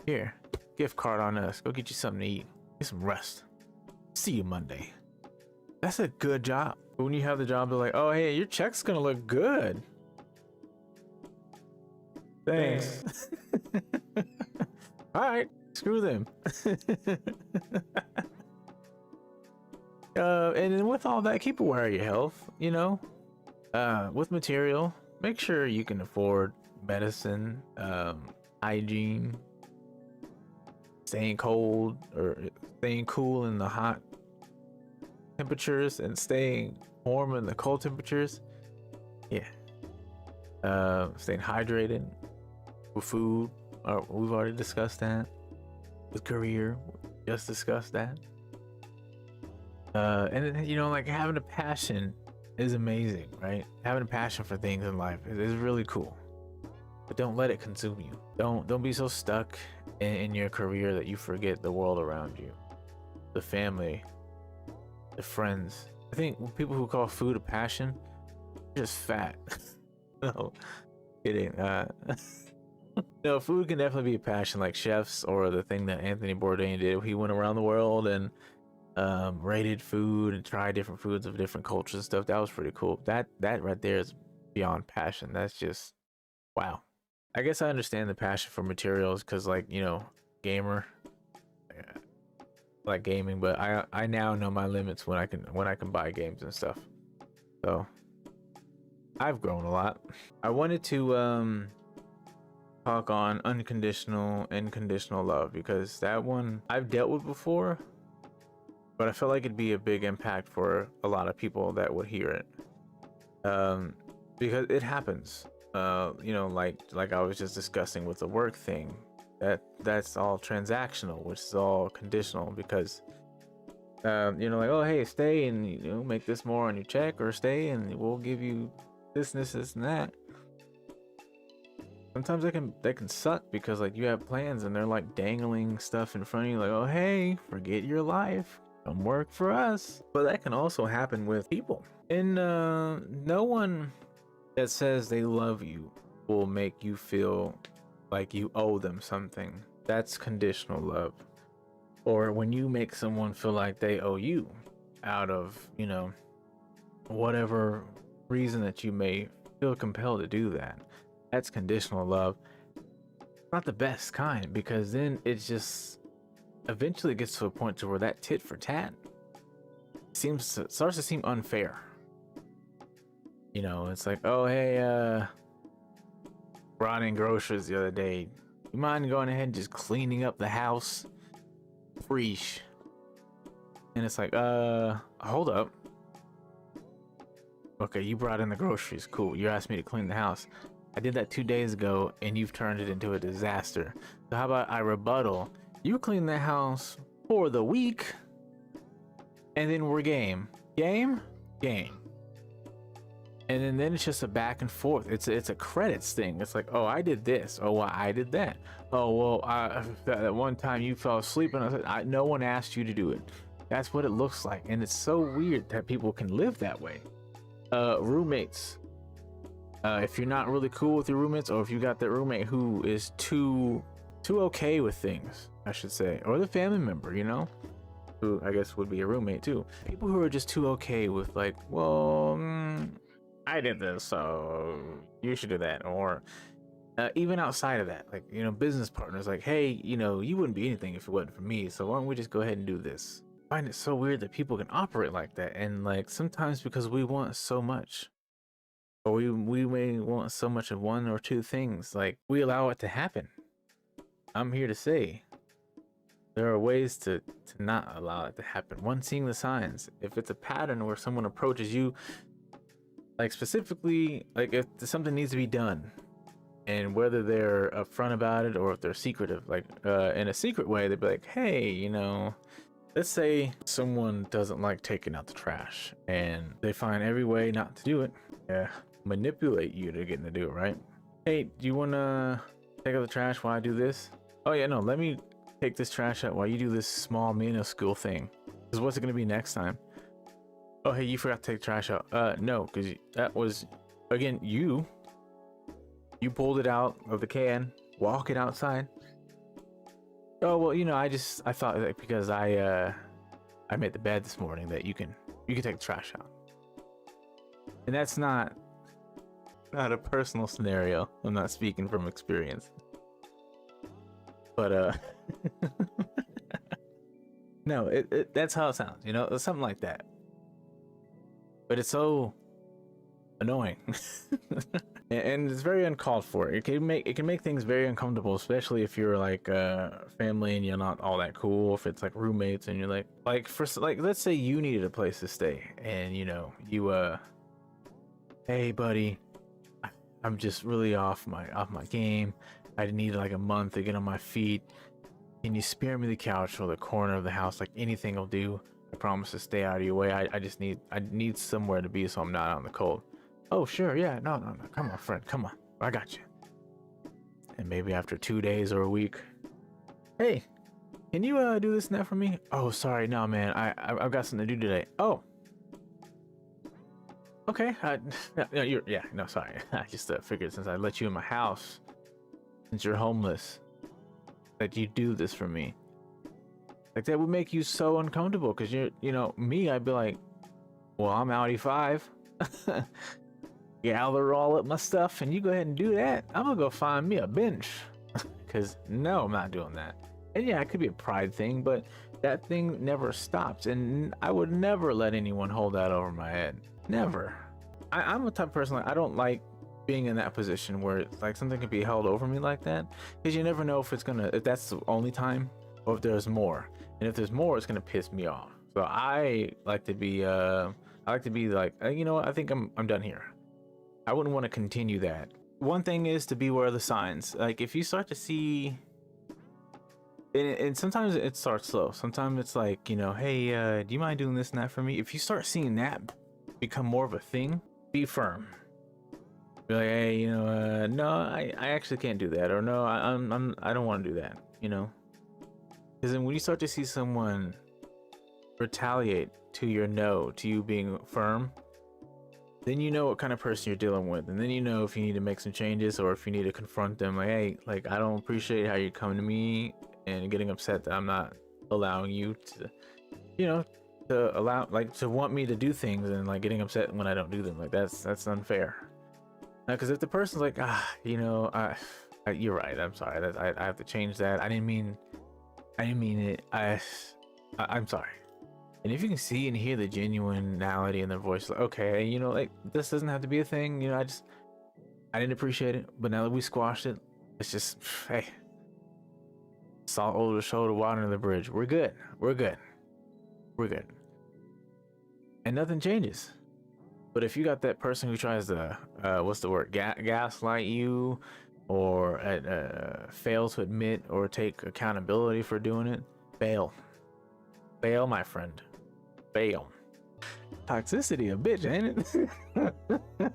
Here, gift card on us. Go get you something to eat. Get some rest. See you Monday. That's a good job. But when you have the job, they're like, oh, hey, your check's gonna look good. Thanks. All right, screw them. And then with all that, keep aware of your health, you know. With material, make sure you can afford medicine, hygiene, staying cold or staying cool in the hot temperatures and staying warm in the cold temperatures. Yeah. Staying hydrated with food. We've already discussed that. With career, just discussed that. And then, you know, like having a passion is amazing, right? Having a passion for things in life is really cool. But don't let it consume you. Don't be so stuck in your career that you forget the world around you, the family, the friends. I think people who call food a passion are just fat. No, kidding. No, food can definitely be a passion, like chefs, or the thing that Anthony Bourdain did. He went around the world and rated food and tried different foods of different cultures and stuff. That was pretty cool. That right there is beyond passion. That's just wow. I guess I understand the passion for materials because, like, you know, gamer, like gaming, but I now know my limits when I can buy games and stuff. So I've grown a lot. I wanted to talk on unconditional and conditional love, because that one I've dealt with before, but I felt like it'd be a big impact for a lot of people that would hear it, because it happens. You know, like I was just discussing with the work thing, that's all transactional, which is all conditional, because you know, like, oh, hey, stay and, you know, make this more on your check, or stay and we'll give you this and that. Sometimes they can suck, because like you have plans and they're like dangling stuff in front of you, like, oh, hey, forget your life, come work for us. But that can also happen with people, and no one that says they love you will make you feel like you owe them something. That's conditional love. Or when you make someone feel like they owe you out of, you know, whatever reason that you may feel compelled to do that. That's conditional love. Not the best kind, because then it just eventually gets to a point to where that tit for tat starts to seem unfair. You know, it's like, oh, hey, brought in groceries the other day. You mind going ahead and just cleaning up the house? Freesh. And it's like, hold up. Okay, you brought in the groceries. Cool. You asked me to clean the house. I did that 2 days ago, and you've turned it into a disaster. So how about I rebuttal? You clean the house for the week, and then we're game. Game? Game. And then it's just a back and forth. It's a credits thing. It's like, oh, I did this. Oh, well, I did that. Oh, well, that one time you fell asleep, and I said, no one asked you to do it. That's what it looks like, and it's so weird that people can live that way. Roommates. If you're not really cool with your roommates, or if you got that roommate who is too okay with things, I should say, or the family member, you know, who I guess would be a roommate too. People who are just too okay with like, well, I did this, so you should do that, or even outside of that, like, you know, business partners, like, hey, you know, you wouldn't be anything if it wasn't for me, so why don't we just go ahead and do this? I find it so weird that people can operate like that, and like sometimes because we want so much, or we may want so much of one or two things, like we allow it to happen. I'm here to say there are ways to not allow it to happen. One, seeing the signs. If it's a pattern where someone approaches you, like specifically, like if something needs to be done, and whether they're upfront about it or if they're secretive, like in a secret way, they'd be like, hey, you know, let's say someone doesn't like taking out the trash and they find every way not to do it. Yeah, manipulate you to getting to do it, right? Hey, do you want to take out the trash while I do this? Oh yeah, no, let me take this trash out while you do this small minuscule thing. Because what's it going to be next time? Oh, hey, you forgot to take the trash out. No, because that was, again, you pulled it out of the can, walk it outside. Oh, well, you know, I thought that because I made the bed this morning that you can take the trash out. And that's not a personal scenario. I'm not speaking from experience. But no, that's how it sounds, you know, something like that. But it's so annoying. And it's very uncalled for. It can make things very uncomfortable, especially if you're like family and you're not all that cool. If it's like roommates and you're like let's say you needed a place to stay, and you know, you hey buddy, I'm just really off my game. I need like a month to get on my feet. Can you spare me the couch or the corner of the house? Like anything will do. I promise to stay out of your way. I need somewhere to be so I'm not out in the cold. Oh sure, yeah, no. Come on, friend, come on. I got you. And maybe after 2 days or a week, hey, can you do this and that for me? Oh, sorry, no man, I've got something to do today. Oh. Okay, no, sorry. I just figured since I let you in my house, since you're homeless, that you do this for me. Like that would make you so uncomfortable because you know, me, I'd be like, well, I'm Audi 5. Gather all up my stuff and you go ahead and do that. I'm gonna go find me a bench. Because no, I'm not doing that. And yeah, it could be a pride thing, but that thing never stops. And I would never let anyone hold that over my head. Never. I'm a type of person, like, I don't like being in that position where it's like something can be held over me like that, because you never know if that's the only time or if there's more. And if there's more, it's gonna piss me off. So I like to be like, you know what, I think I'm done here. I wouldn't want to continue that. One thing is to be aware of the signs. Like if you start to see, and sometimes it starts slow. Sometimes it's like, you know, hey, do you mind doing this and that for me? If you start seeing that become more of a thing, be firm. Be like, hey, you know, no, I actually can't do that, or no, I don't want to do that, you know. Because then when you start to see someone retaliate to your no, to you being firm, then you know what kind of person you're dealing with, and then you know if you need to make some changes or if you need to confront them, like, hey, like, I don't appreciate how you come to me and getting upset that I'm not allowing you to, you know, to allow, like, to want me to do things and like getting upset when I don't do them. Like that's unfair. Because if the person's like, you know, you're right, I'm sorry, that I have to change that, I didn't mean it, I'm sorry. And if you can see and hear the genuinity in their voice, like, okay, you know, like, this doesn't have to be a thing, you know, I didn't appreciate it, but now that we squashed it, it's just, hey, salt over the shoulder, water under the bridge. We're good. And nothing changes. But if you got that person who tries to, what's the word, gaslight you, or fail to admit or take accountability for doing it, fail, my friend. Fail. Toxicity a bitch, ain't it?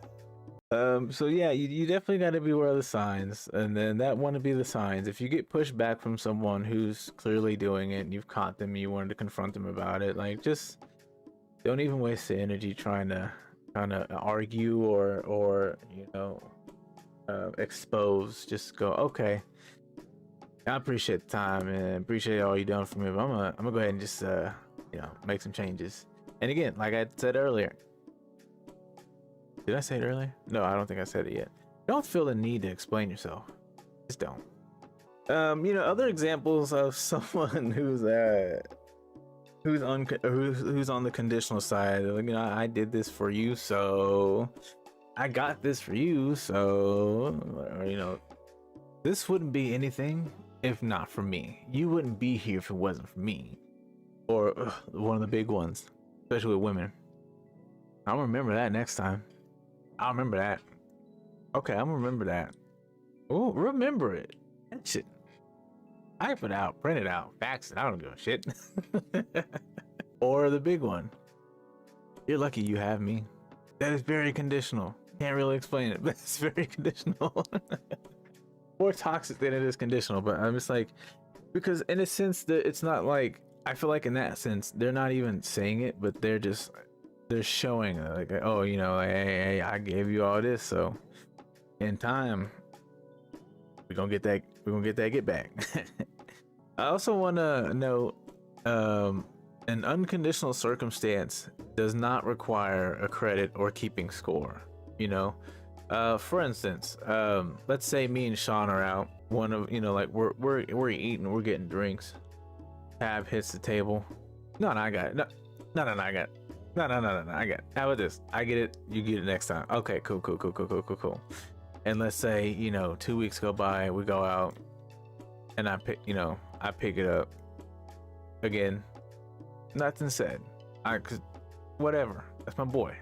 So yeah, you definitely got to be aware of the signs, and then that want to be the signs. If you get pushed back from someone who's clearly doing it, and you've caught them, you wanted to confront them about it, like just don't even waste the energy trying to kind of argue or expose. Just go, okay, I appreciate the time and appreciate all you done for me, but I'm gonna go ahead and just make some changes. And again, like I said earlier, did I say it earlier? No, I don't think I said it yet. Don't feel the need to explain yourself. Just don't. Other examples of someone who's on the conditional side. Like, I did this for you, so I got this for you, so this wouldn't be anything if not for me. You wouldn't be here if it wasn't for me. Or one of the big ones, especially with women. I'll remember that next time. I'll remember that. Okay, I'm gonna remember that. Oh, remember it. That shit. Type it out, print it out, fax it. I don't give a shit. Or the big one. You're lucky you have me. That is very conditional. Can't really explain it, but it's very conditional. More toxic than it is conditional, but I'm just like, because in a sense that it's not like, I feel like in that sense they're not even saying it, but they're showing like, oh, hey, I gave you all this, so in time we're gonna get that get back. I also want to note, an unconditional circumstance does not require a credit or keeping score. For instance, let's say me and Sean are out. One of like we're eating, we're getting drinks. Tab hits the table. No, I got it. No, I got it. No, I got it. How about this? I get it. You get it next time. Okay, cool. And let's say 2 weeks go by, we go out, and I pick it up again. Nothing said. Whatever. That's my boy.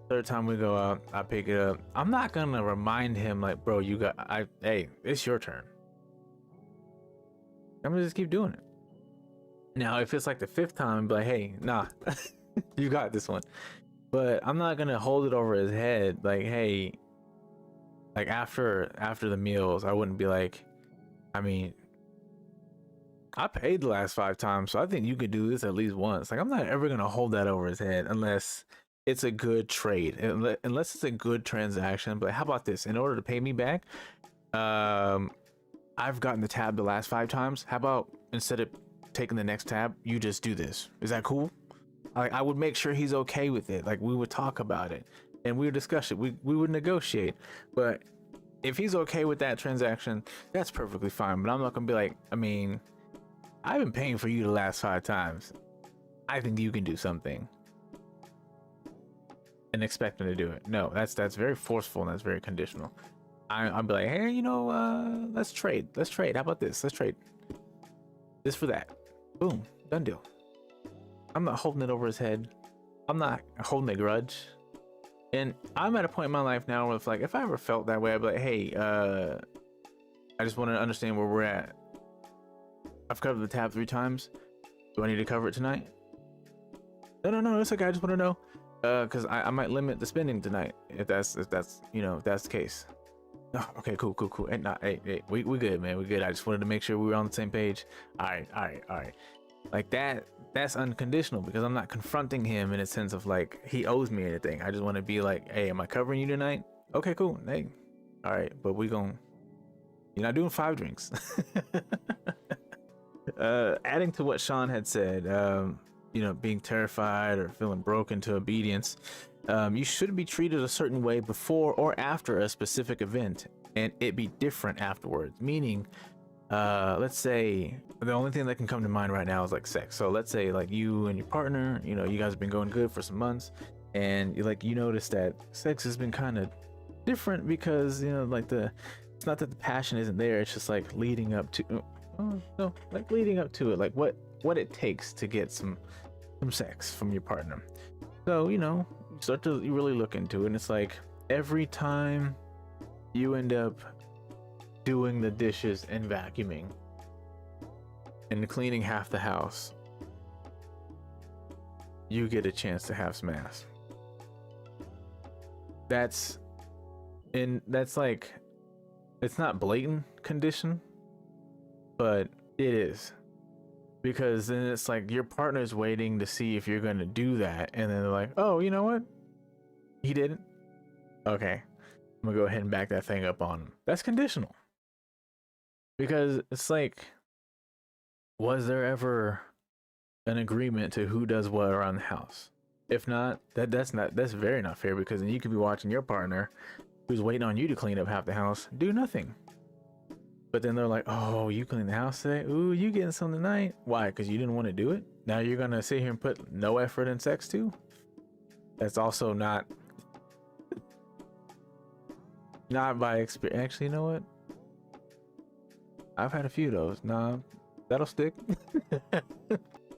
Third time we go out, I pick it up. I'm not gonna remind him like, bro, hey, it's your turn. I'm gonna just keep doing it. Now, if it's like the fifth time, I'm like, hey, nah, you got this one. But I'm not gonna hold it over his head. Like, hey, like after the meals, I wouldn't be like, I mean, I paid the last 5 times, so I think you could do this at least once. Like, I'm not ever gonna hold that over his head unless it's a good trade, unless it's a good transaction. But how about this? In order to pay me back, I've gotten the tab the last 5 times. How about instead of taking the next tab, you just do this? Is that cool? I would make sure he's okay with it. Like, we would talk about it and we would discuss it. We would negotiate. But if he's okay with that transaction, that's perfectly fine. But I'm not gonna be like, I mean, I've been paying for you the last 5 times. I think you can do something. And expect him to do it. No, that's very forceful and that's very conditional. I'll be like, hey, let's trade. How about this? Let's trade this for that. Boom, done deal. I'm not holding it over his head. I'm not holding a grudge. And I'm at a point in my life now where it's like, if I ever felt that way, I'd be like, hey, I just want to understand where we're at. I've covered the tab 3 times. Do I need to cover it tonight? No, it's okay. I just want to know. Because I might limit the spending tonight if that's the case. Oh, okay, cool. And hey, we good, man. We good. I just wanted to make sure we were on the same page. All right. Like that's unconditional, because I'm not confronting him in a sense of like he owes me anything. I just want to be like, hey, am I covering you tonight? Okay, cool. Hey, all right, but you're not doing 5 drinks. Adding to what Sean had said, being terrified or feeling broken to obedience, you should be treated a certain way before or after a specific event, and it be different afterwards. Meaning, let's say the only thing that can come to mind right now is like sex. So let's say like you and your partner, you guys have been going good for some months, and you notice that sex has been kind of different because it's not that the passion isn't there. It's just like leading up to it, like what it takes to get some sex from your partner. So you start to really look into it, and it's like every time you end up doing the dishes and vacuuming and cleaning half the house, you get a chance to have some ass. That's And that's like, it's not blatant condition, but it is. Because then it's like your partner's waiting to see if you're going to do that. And then they're like, oh, you know what? He didn't. Okay. I'm going to go ahead and back that thing up on him. That's conditional. Because it's like, was there ever an agreement to who does what around the house? If not, that's very not fair, because then you could be watching your partner who's waiting on you to clean up half the house do nothing. But then they're like, oh, you clean the house today? Ooh, you getting some tonight? Why? Because you didn't want to do it? Now you're going to sit here and put no effort in sex too? That's also not by experience. Actually, you know what? I've had a few of those. Nah, that'll stick.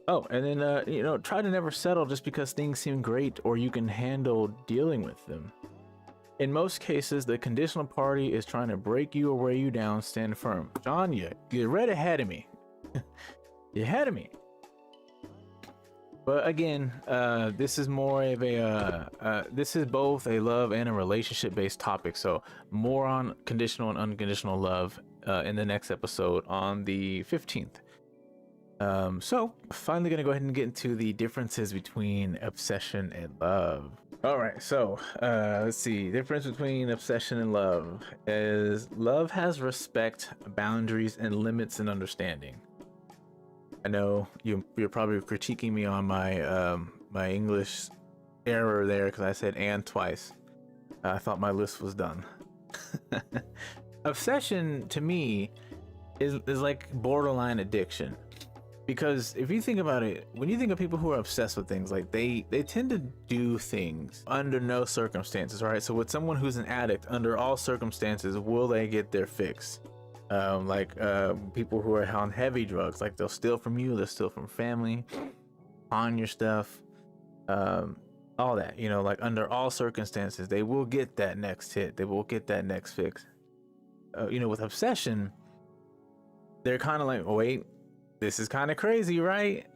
Oh, and then, you know, try to never settle just because things seem great or you can handle dealing with them. In most cases, the conditional party is trying to break you or wear you down. Stand firm. John, you're right ahead of me. You're ahead of me. But again, this is more of a, this is both a love and a relationship-based topic. So more on conditional and unconditional love in the next episode on the 15th. So finally gonna go ahead and get into the differences between obsession and love. All right, so let's see. Difference between obsession and love is love has respect, boundaries, and limits and understanding. I know you're probably critiquing me on my my English error there because I said "and" twice. I thought my list was done. Obsession to me is like borderline addiction. Because if you think about it, when you think of people who are obsessed with things, like they tend to do things under no circumstances, right? So with someone who's an addict, under all circumstances, will they get their fix? People who are on heavy drugs, like they'll steal from you, they'll steal from family, pawn your stuff, all that, you know, like under all circumstances, they will get that next hit, they will get that next fix. You know, with obsession, they're kind of like, oh, wait, this is kind of crazy, right?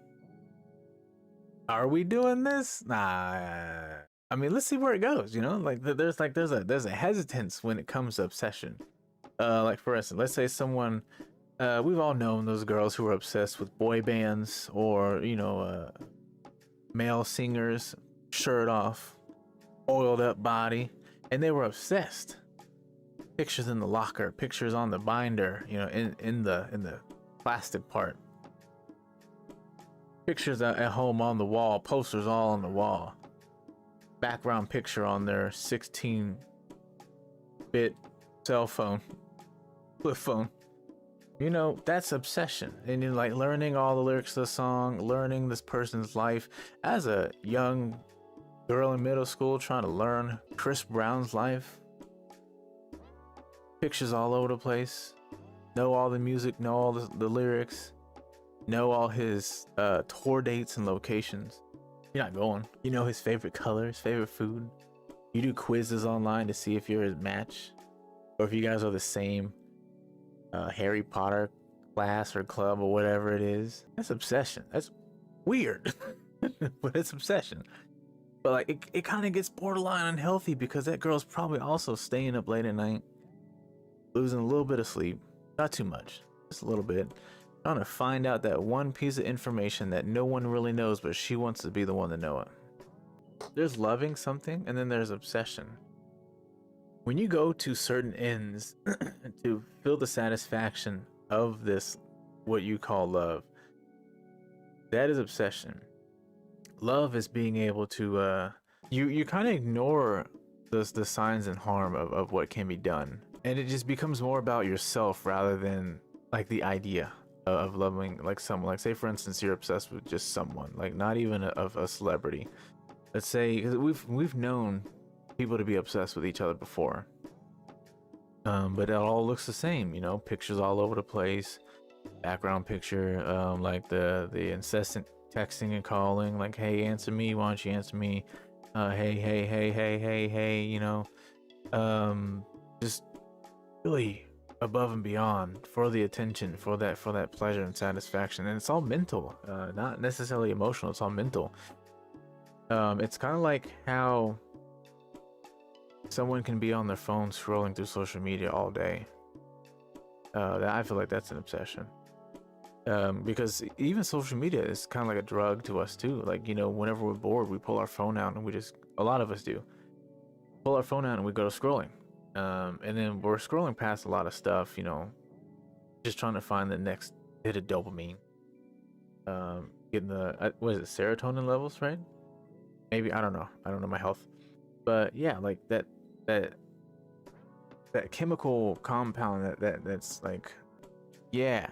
Are we doing this? Nah. I mean, let's see where it goes, you know? Like there's a hesitance when it comes to obsession. Like for instance, let's say someone, we've all known those girls who are obsessed with boy bands or, you know, male singers, shirt off, oiled up body, and they were obsessed. Pictures in the locker, pictures on the binder, you know, in the plastic part. Pictures at home on the wall, posters all on the wall. Background picture on their 16-bit cell phone, flip phone. You know, that's obsession. And you're like learning all the lyrics to the song, learning this person's life. As a young girl in middle school trying to learn Chris Brown's life. Pictures all over the place. Know all the music, know all the lyrics. Know all his tour dates and locations. You're not going. You know his favorite colors, favorite food. You do quizzes online to see if you're his match, or if you guys are the same Harry Potter class or club or whatever it is. That's obsession. That's weird, but it's obsession. But like it kind of gets borderline unhealthy because that girl's probably also staying up late at night, losing a little bit of sleep, not too much, just a little bit. Trying to find out that one piece of information that no one really knows, but she wants to be the one to know it. There's loving something, and then there's obsession. When you go to certain ends to feel the satisfaction of this, what you call love, that is obsession. Love is being able to, you kind of ignore the signs and harm of what can be done. And it just becomes more about yourself rather than like the idea of loving like someone. Like say for instance you're obsessed with just someone, like not even of a celebrity. Let's say, because we've known people to be obsessed with each other before, but it all looks the same, you know, pictures all over the place, background picture, like the incessant texting and calling, like hey, answer me, why don't you answer me, hey, you know, just really above and beyond for the attention, for that pleasure and satisfaction. And it's all mental, not necessarily emotional, it's all mental. It's kind of like how someone can be on their phone scrolling through social media all day. I feel like that's an obsession. Because even social media is kind of like a drug to us too. Like, whenever we're bored, we pull our phone out and a lot of us do, pull our phone out and we go to scrolling. And then we're scrolling past a lot of stuff, just trying to find the next hit of dopamine. Getting the, what is it, serotonin levels, right? Maybe, I don't know my health. But yeah, like that chemical compound that's like, yeah.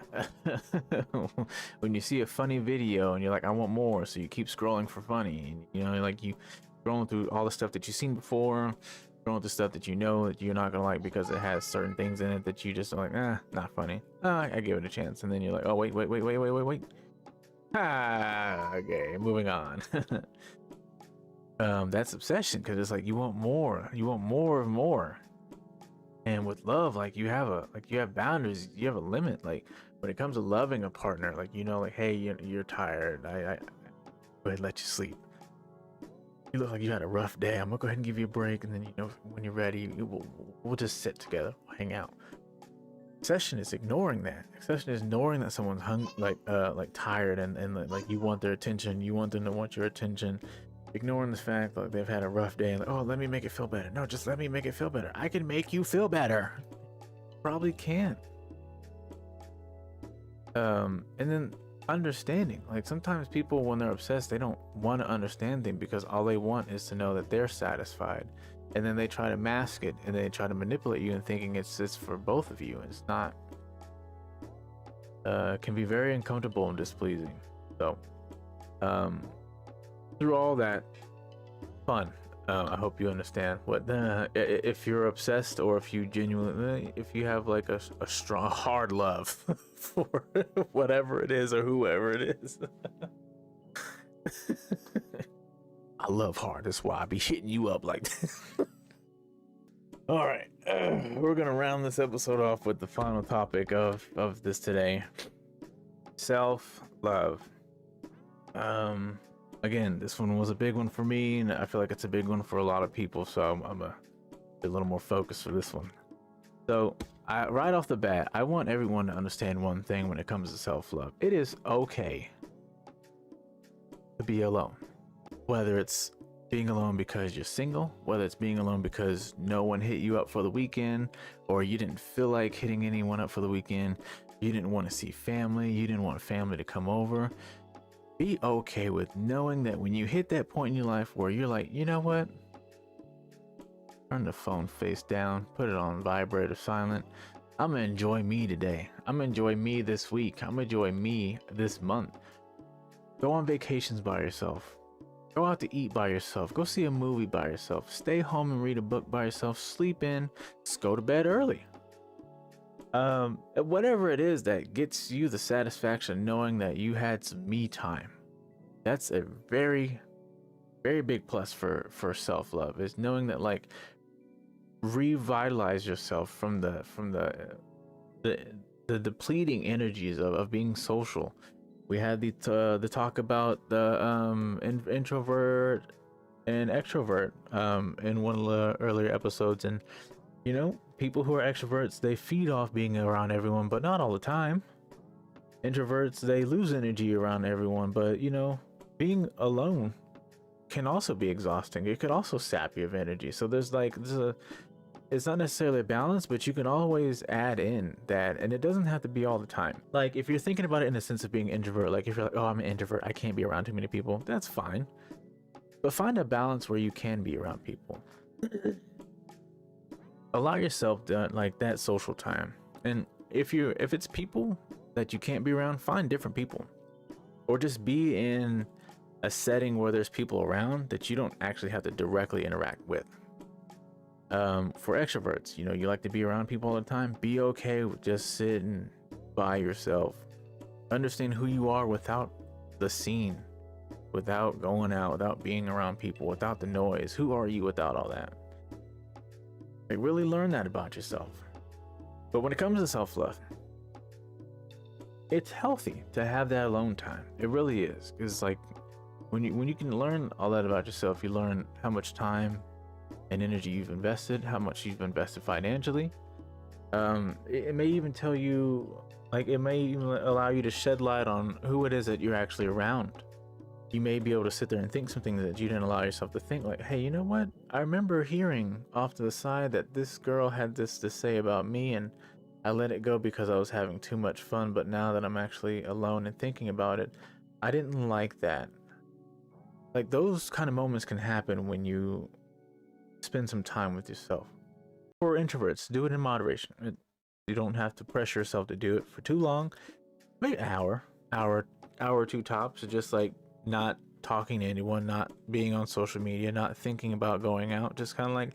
When you see a funny video and you're like, I want more, so you keep scrolling for funny, and like you scrolling through all the stuff that you've seen before, scrolling through stuff that that you're not gonna like because it has certain things in it that you just are like, not funny. I give it a chance, and then you're like, oh wait. Okay, moving on. That's obsession, because it's like you want more of more. And with love, like you have boundaries, you have a limit. Like when it comes to loving a partner, like like, hey, you're tired, I go ahead and let you sleep. You look like you had a rough day, I'm gonna go ahead and give you a break, and then when you're ready, we'll just sit together, hang out. Obsession is ignoring that. Obsession is ignoring that someone's like tired, and like you want their attention, you want them to want your attention. Ignoring the fact that they've had a rough day and like, oh, let me make it feel better. No, just let me make it feel better. I can make you feel better. Probably can't. And then understanding. Like sometimes people, when they're obsessed, they don't want to understand them because all they want is to know that they're satisfied. And then they try to mask it and they try to manipulate you and thinking it's for both of you. And it's not. Can be very uncomfortable and displeasing. So, through all that fun, I hope you understand what if you're obsessed, or if you genuinely, if you have like a strong, hard love for whatever it is or whoever it is. I love hard, that's why I be hitting you up like this. All right, we're gonna round this episode off with the final topic of this today: self-love. Again, this one was a big one for me, and I feel like it's a big one for a lot of people, so I'm a little more focused for this one. So, right off the bat, I want everyone to understand one thing when it comes to self-love. It is okay to be alone. Whether it's being alone because you're single, whether it's being alone because no one hit you up for the weekend, or you didn't feel like hitting anyone up for the weekend, you didn't want to see family, you didn't want family to come over. Be okay with knowing that when you hit that point in your life where you're like, you know what? Turn the phone face down, put it on vibrate or silent. I'm gonna enjoy me today. I'm gonna enjoy me this week. I'm gonna enjoy me this month. Go on vacations by yourself. Go out to eat by yourself. Go see a movie by yourself. Stay home and read a book by yourself. Sleep in. Just go to bed early. Whatever it is that gets you the satisfaction knowing that you had some me time, that's a very, very big plus for self-love, is knowing that, like, revitalize yourself from the depleting energies of being social. We had the talk about the introvert and extrovert in one of the earlier episodes, and people who are extroverts, they feed off being around everyone, but not all the time. Introverts, they lose energy around everyone, but being alone can also be exhausting. It could also sap you of energy. So there's it's not necessarily a balance, but you can always add in that, and it doesn't have to be all the time. Like if you're thinking about it in the sense of being an introvert, like if you're like, oh, I'm an introvert, I can't be around too many people, that's fine. But find a balance where you can be around people. Allow yourself like that social time. And if it's people that you can't be around, find different people, or just be in a setting where there's people around that you don't actually have to directly interact with. For extroverts, you like to be around people all the time. Be okay with just sitting by yourself. Understand who you are without the scene, without going out, without being around people, without the noise. Who are you without all that? Like, really learn that about yourself. But when it comes to self-love, it's healthy to have that alone time. It really is. It's like when you can learn all that about yourself, you learn how much time and energy you've invested, how much you've invested financially. It may even tell you, like, it may even allow you to shed light on who it is that you're actually around. You may be able to sit there and think something that you didn't allow yourself to think, like, hey, you know what? I remember hearing off to the side that this girl had this to say about me, and I let it go because I was having too much fun. But now that I'm actually alone and thinking about it, I didn't like that. Like, those kind of moments can happen when you spend some time with yourself. For introverts, do it in moderation. You don't have to pressure yourself to do it for too long. Maybe an hour or two tops. So just like not talking to anyone, not being on social media, not thinking about going out. Just kind of like,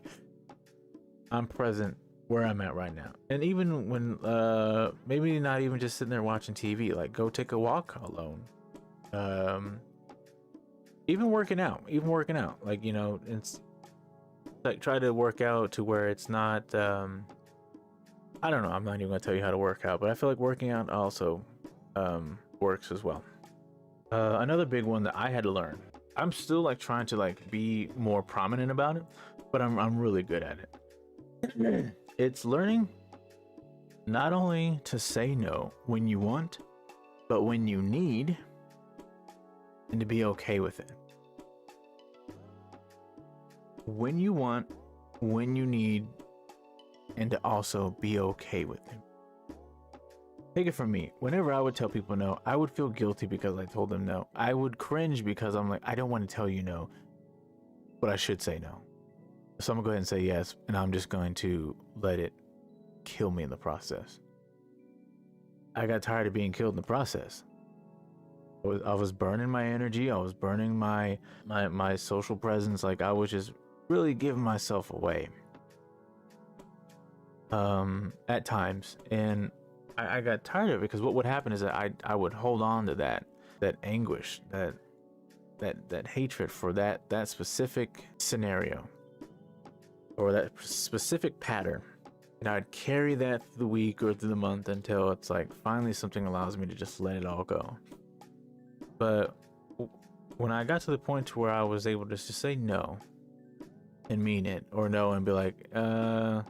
I'm present where I'm at right now. And even when maybe not even just sitting there watching TV, like go take a walk alone. Even working out, like, you know, it's like try to work out to where it's not I don't know, I'm not even gonna tell you how to work out, but I feel like working out also works as well. Another big one that I had to learn, I'm still like trying to like be more prominent about it, but I'm really good at it. It's learning not only to say no when you want, but when you need, and to be okay with it. When you want, when you need, and to also be okay with it. Take it from me, whenever I would tell people no, I would feel guilty because I told them no. I would cringe because I'm like, I don't want to tell you no, but I should say no. So I'm gonna go ahead and say yes, and I'm just going to let it kill me in the process. I got tired of being killed in the process. I was burning my energy, I was burning my social presence, like I was just really giving myself away at times, and I got tired of it because what would happen is that I would hold on to that anguish, that hatred for that specific scenario or that specific pattern, and I'd carry that through the week or through the month until it's like finally something allows me to just let it all go. But when I got to the point to where I was able to just say no and mean it, or no and be like and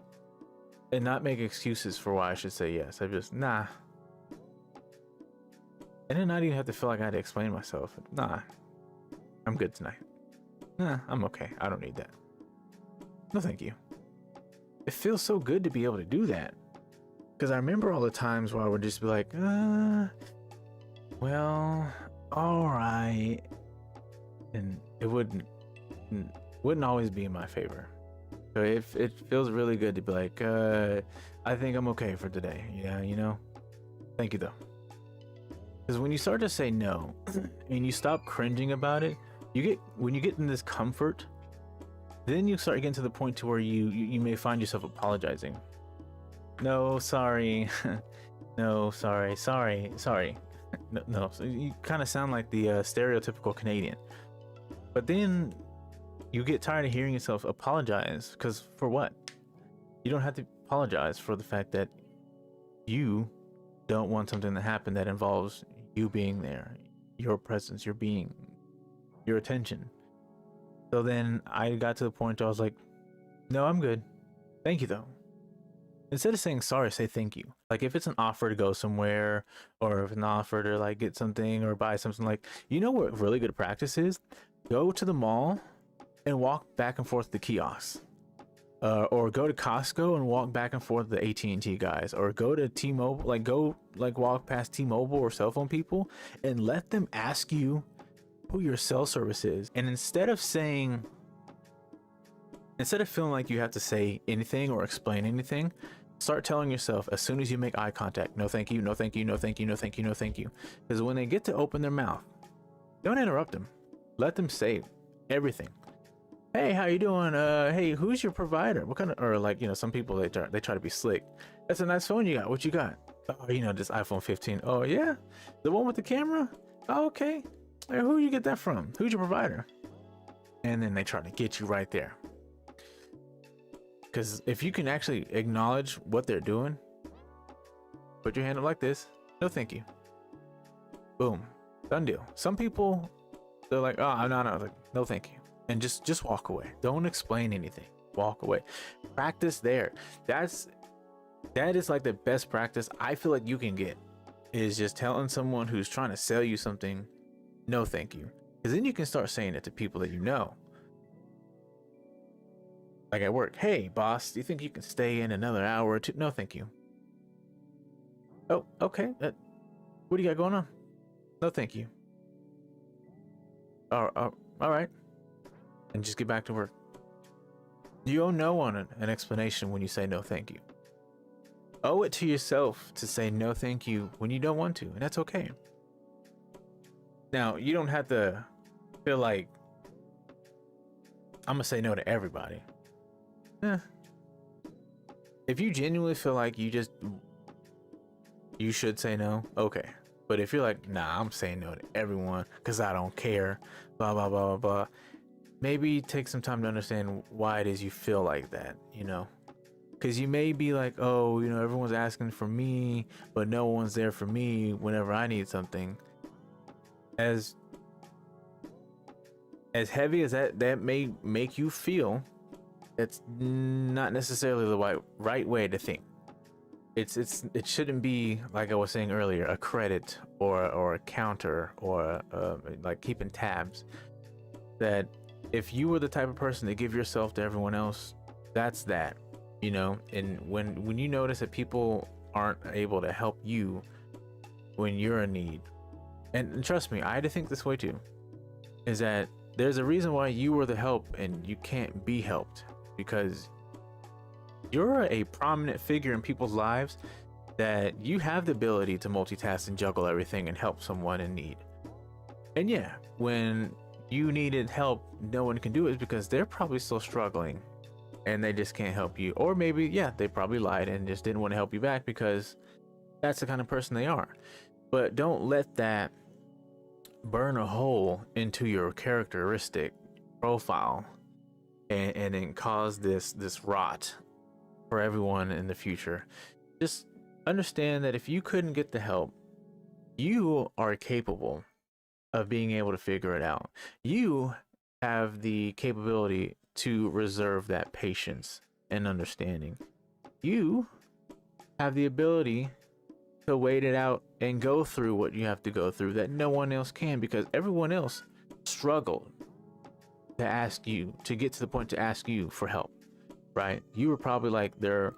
not make excuses for why I should say yes, I just nah, and then not even have to feel like I had to explain myself. Nah, I'm good tonight. Nah, I'm okay, I don't need that. No thank you. It feels so good to be able to do that, because I remember all the times where I would just be like well, all right, and it wouldn't always be in my favor. So it feels really good to be like, I think I'm okay for today. Yeah, you know, thank you though. Because when you start to say no and you stop cringing about it, when you get in this comfort, then you start getting to the point to where you may find yourself apologizing. No, sorry. No, sorry. No. So you kind of sound like the stereotypical Canadian. But then you get tired of hearing yourself apologize, because for what? You don't have to apologize for the fact that you don't want something to happen that involves you being there, your presence, your being, your attention. So then I got to the point where I was like, no, I'm good. Thank you though. Instead of saying sorry, say thank you. Like if it's an offer to go somewhere, or if an offer to like get something or buy something, like, you know what really good practice is? Go to the mall and walk back and forth to the kiosks. Or go to Costco and walk back and forth to the AT&T guys, or go to T-Mobile, like go like walk past T-Mobile or cell phone people and let them ask you who your cell service is. And instead of feeling like you have to say anything or explain anything, start telling yourself as soon as you make eye contact, no thank you, no thank you, no thank you, no thank you, no thank you. Because when they get to open their mouth, don't interrupt them. Let them say everything. Hey, how you doing? Hey, who's your provider? What kind of, or like, you know, some people they try to be slick. That's a nice phone you got. What you got? Oh, you know, this iPhone 15. Oh yeah, the one with the camera. Oh, okay. Hey, who you get that from? Who's your provider? And then they try to get you right there. Because if you can actually acknowledge what they're doing, put your hand up like this. No, thank you. Boom, done deal. Some people, they're like, oh no, like, no, thank you. And just walk away. Don't explain anything. walk away. Practice there. That is like the best practice I feel like you can get, is just telling someone who's trying to sell you something, no thank you. Because then you can start saying it to people that you know. Like at work, hey boss, do you think you can stay in another hour or two? No thank you. Oh, okay. What do you got going on? No thank you. All right. And just get back to work. You owe no one an explanation when you say no thank you. Owe it to yourself to say no thank you when you don't want to, and that's okay. Now, you don't have to feel like I'm gonna say no to everybody. If you genuinely feel like you should say no, okay. But if you're like, nah, I'm saying no to everyone because I don't care, blah blah blah blah blah, maybe take some time to understand why it is you feel like that, you know? Because you may be like, oh, you know, everyone's asking for me, but no one's there for me whenever I need something. As heavy as that may make you feel, that's not necessarily the right way to think. It shouldn't be, like I was saying earlier, a credit or a counter or like keeping tabs. That if you were the type of person to give yourself to everyone else, that's that, you know. And when you notice that people aren't able to help you when you're in need, and trust me, I had to think this way too, is that there's a reason why you were the help and you can't be helped, because you're a prominent figure in people's lives, that you have the ability to multitask and juggle everything and help someone in need. And yeah, when you needed help, no one can do it because they're probably still struggling and they just can't help you. Or maybe, yeah, they probably lied and just didn't want to help you back because that's the kind of person they are. But don't let that burn a hole into your characteristic profile and then cause this rot for everyone in the future. Just understand that if you couldn't get the help, you are capable of being able to figure it out. You have the capability to reserve that patience and understanding. You have the ability to wait it out and go through what you have to go through that no one else can, because everyone else struggled to ask you, to get to the point to ask you for help, right? You were probably like their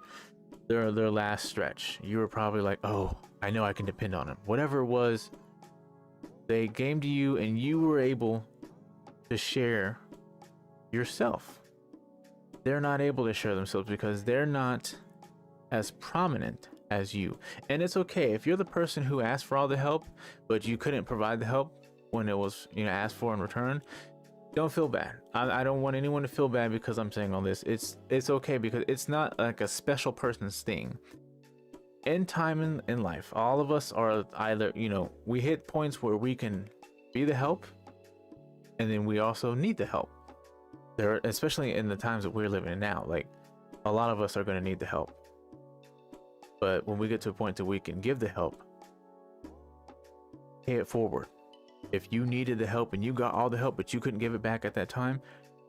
last stretch. You were probably like, oh, I know I can depend on him. Whatever it was, they came to you and you were able to share yourself. They're not able to share themselves because they're not as prominent as you. And it's okay if you're the person who asked for all the help, but you couldn't provide the help when it was, you know, asked for in return. Don't feel bad. I don't want anyone to feel bad because I'm saying all this. It's okay, because it's not like a special person's thing. In time in life, all of us are either, you know, we hit points where we can be the help, and then we also need the help. There, especially in the times that we're living in now, like a lot of us are going to need the help. But when we get to a point that we can give the help, pay it forward. If you needed the help and you got all the help, but you couldn't give it back at that time,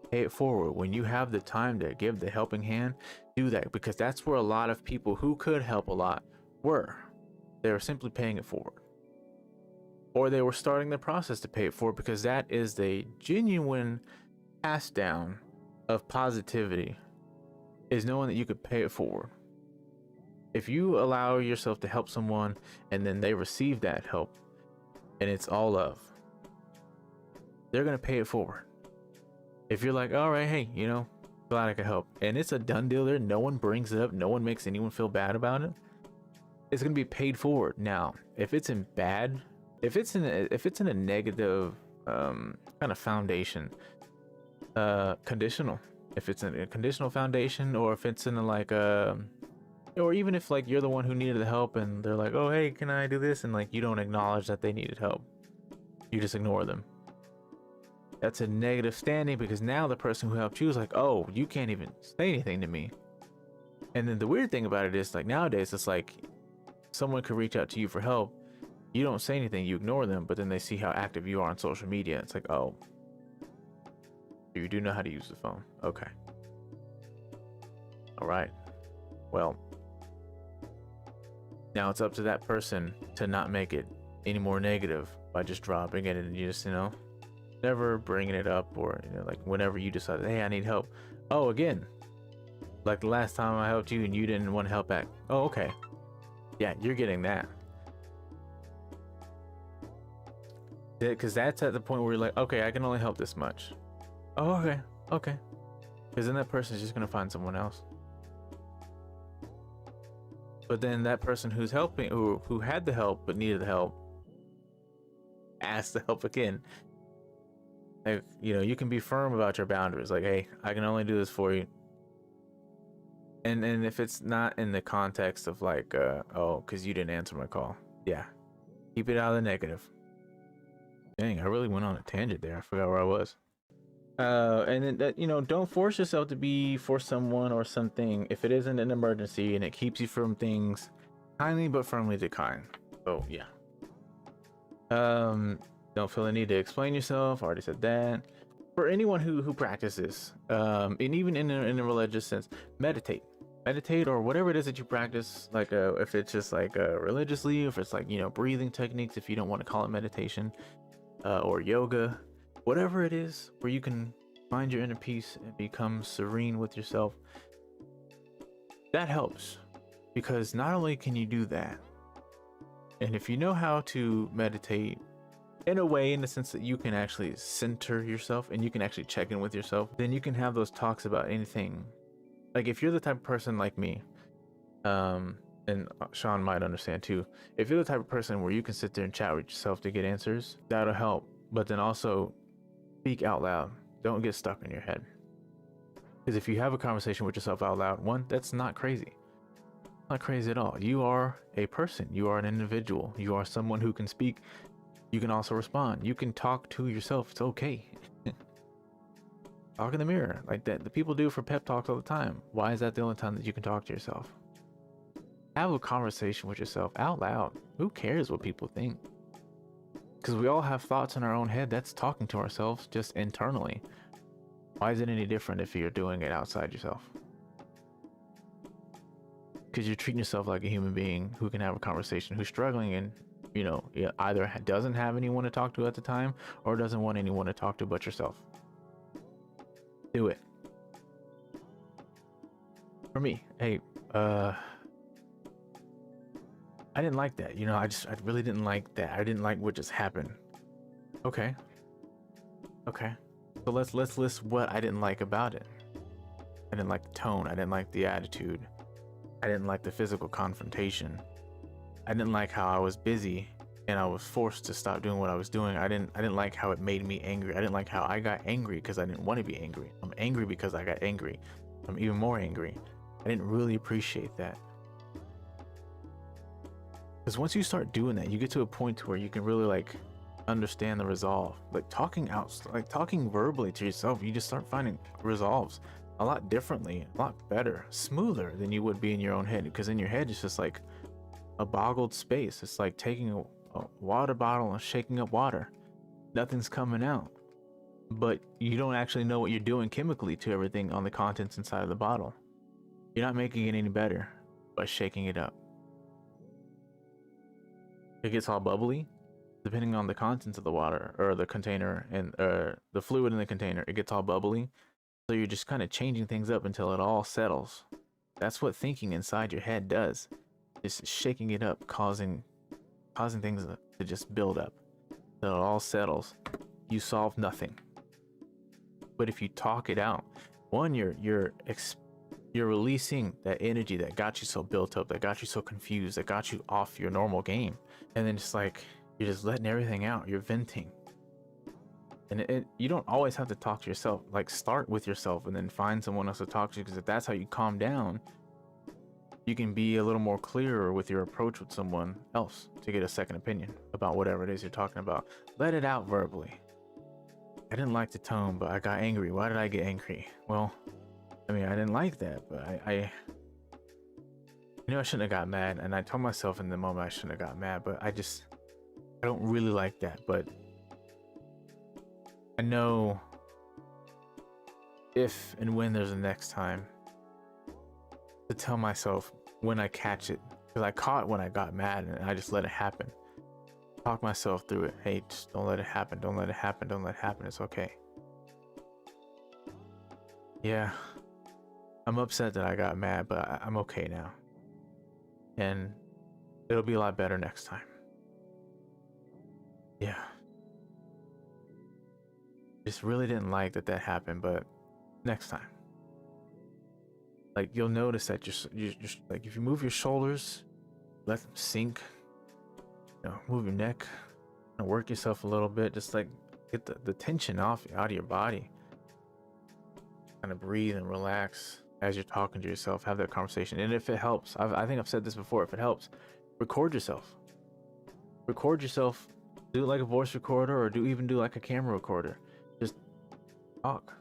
pay it forward. When you have the time to give the helping hand, do that, because that's where a lot of people who could help a lot were. They were simply paying it forward, or they were starting the process to pay it forward, because that is the genuine pass down of positivity, is knowing that you could pay it forward. If you allow yourself to help someone and then they receive that help and it's all love, they're going to pay it forward. If you're like, all right, hey, you know, glad I could help, and it's a done deal there, no one brings it up, no one makes anyone feel bad about it, it's going to be paid forward. Now, if it's in a negative kind of foundation, conditional, if it's in a conditional foundation, or if it's in a like or even if like you're the one who needed the help and they're like, oh hey, can I do this, and like you don't acknowledge that they needed help, you just ignore them, that's a negative standing, because now the person who helped you is like, oh, you can't even say anything to me. And then the weird thing about it is, like, nowadays it's like someone could reach out to you for help, you don't say anything, you ignore them, but then they see how active you are on social media, it's like, oh, you do know how to use the phone, okay. All right. Well, now it's up to that person to not make it any more negative by just dropping it, and you just, never bringing it up, or, like whenever you decide, hey, I need help. Oh, again, like the last time I helped you and you didn't want to help back. Oh, okay. Yeah, you're getting that. Because that's at the point where you're like, okay, I can only help this much. Oh, okay. Okay. Because then that person is just going to find someone else. But then that person who's helping, who had the help but needed the help, asked the help again. Like, you can be firm about your boundaries. Like, hey, I can only do this for you. And if it's not in the context of like, oh, because you didn't answer my call. Yeah. Keep it out of the negative. Dang, I really went on a tangent there. I forgot where I was. And then that, don't force yourself to be for someone or something if it isn't an emergency and it keeps you from things. Kindly but firmly decline. So yeah. Don't feel the need to explain yourself. I already said that. For anyone who practices, and even in a religious sense, meditate, or whatever it is that you practice. Like, if it's just like religiously, if it's like breathing techniques, if you don't want to call it meditation, or yoga, whatever it is, where you can find your inner peace and become serene with yourself. That helps, because not only can you do that, and if you know how to meditate in a way, in the sense that you can actually center yourself and you can actually check in with yourself, then you can have those talks about anything. Like, if you're the type of person like me, and Sean might understand too, if you're the type of person where you can sit there and chat with yourself to get answers, that'll help. But then also speak out loud. Don't get stuck in your head. Because if you have a conversation with yourself out loud, one, that's not crazy. Not crazy at all. You are a person. You are an individual. You are someone who can speak. You can also respond. You can talk to yourself. It's okay. Talk in the mirror like that. The people do for pep talks all the time. Why is that the only time that you can talk to yourself? Have a conversation with yourself out loud. Who cares what people think? Because we all have thoughts in our own head. That's talking to ourselves just internally. Why is it any different if you're doing it outside yourself? Because you're treating yourself like a human being who can have a conversation, who's struggling and, either doesn't have anyone to talk to at the time or doesn't want anyone to talk to but yourself. Do it. For me, hey, I didn't like that. I really didn't like that. I didn't like what just happened. Okay. So let's list what I didn't like about it. I didn't like the tone. I didn't like the attitude. I didn't like the physical confrontation. I didn't like how I was busy and I was forced to stop doing what I was doing. I didn't like how it made me angry. I didn't like how I got angry because I didn't want to be angry. I'm angry because I got angry. I'm even more angry. I didn't really appreciate that. Because once you start doing that, you get to a point where you can really understand the resolve. Talking verbally to yourself, you just start finding resolves a lot differently, a lot better, smoother than you would be in your own head. Because in your head, it's just like a boggled space. It's like taking a water bottle and shaking up water. Nothing's coming out, but you don't actually know what you're doing chemically to everything on the contents inside of the bottle. You're not making it any better by shaking it up. It gets all bubbly depending on the contents of the water or the container and the fluid in the container. It gets all bubbly, so you're just kind of changing things up until it all settles. That's what thinking inside your head does. Just shaking it up, causing things to just build up till it all settles. You solve nothing. But if you talk it out, one, you're releasing that energy that got you so built up, that got you so confused, that got you off your normal game. And then you're just letting everything out. You're venting. And you don't always have to talk to yourself. Start with yourself and then find someone else to talk to, because if that's how you calm down, you can be a little more clearer with your approach with someone else to get a second opinion about whatever it is you're talking about. Let it out verbally. I didn't like the tone, but I got angry. Why did I get angry? Well, I didn't like that, but I knew I shouldn't have got mad, and I told myself in the moment I shouldn't have got mad, but I don't really like that. But I know if and when there's a next time, to tell myself when I catch it, because I caught when I got mad and I just let it happen. Talk myself through it. Hey, just don't let it happen. Don't let it happen. Don't let it happen. It's okay. Yeah, I'm upset that I got mad, but I'm okay now. And it'll be a lot better next time. Yeah. Just really didn't like that happened, but next time. Like, you'll notice that you're just like, if you move your shoulders, let them sink, move your neck, work yourself a little bit, just like get the tension out of your body. Kind of breathe and relax as you're talking to yourself. Have that conversation. And if it helps, I think I've said this before, if it helps, record yourself. Record yourself. Do it like a voice recorder, or do like a camera recorder. Just talk.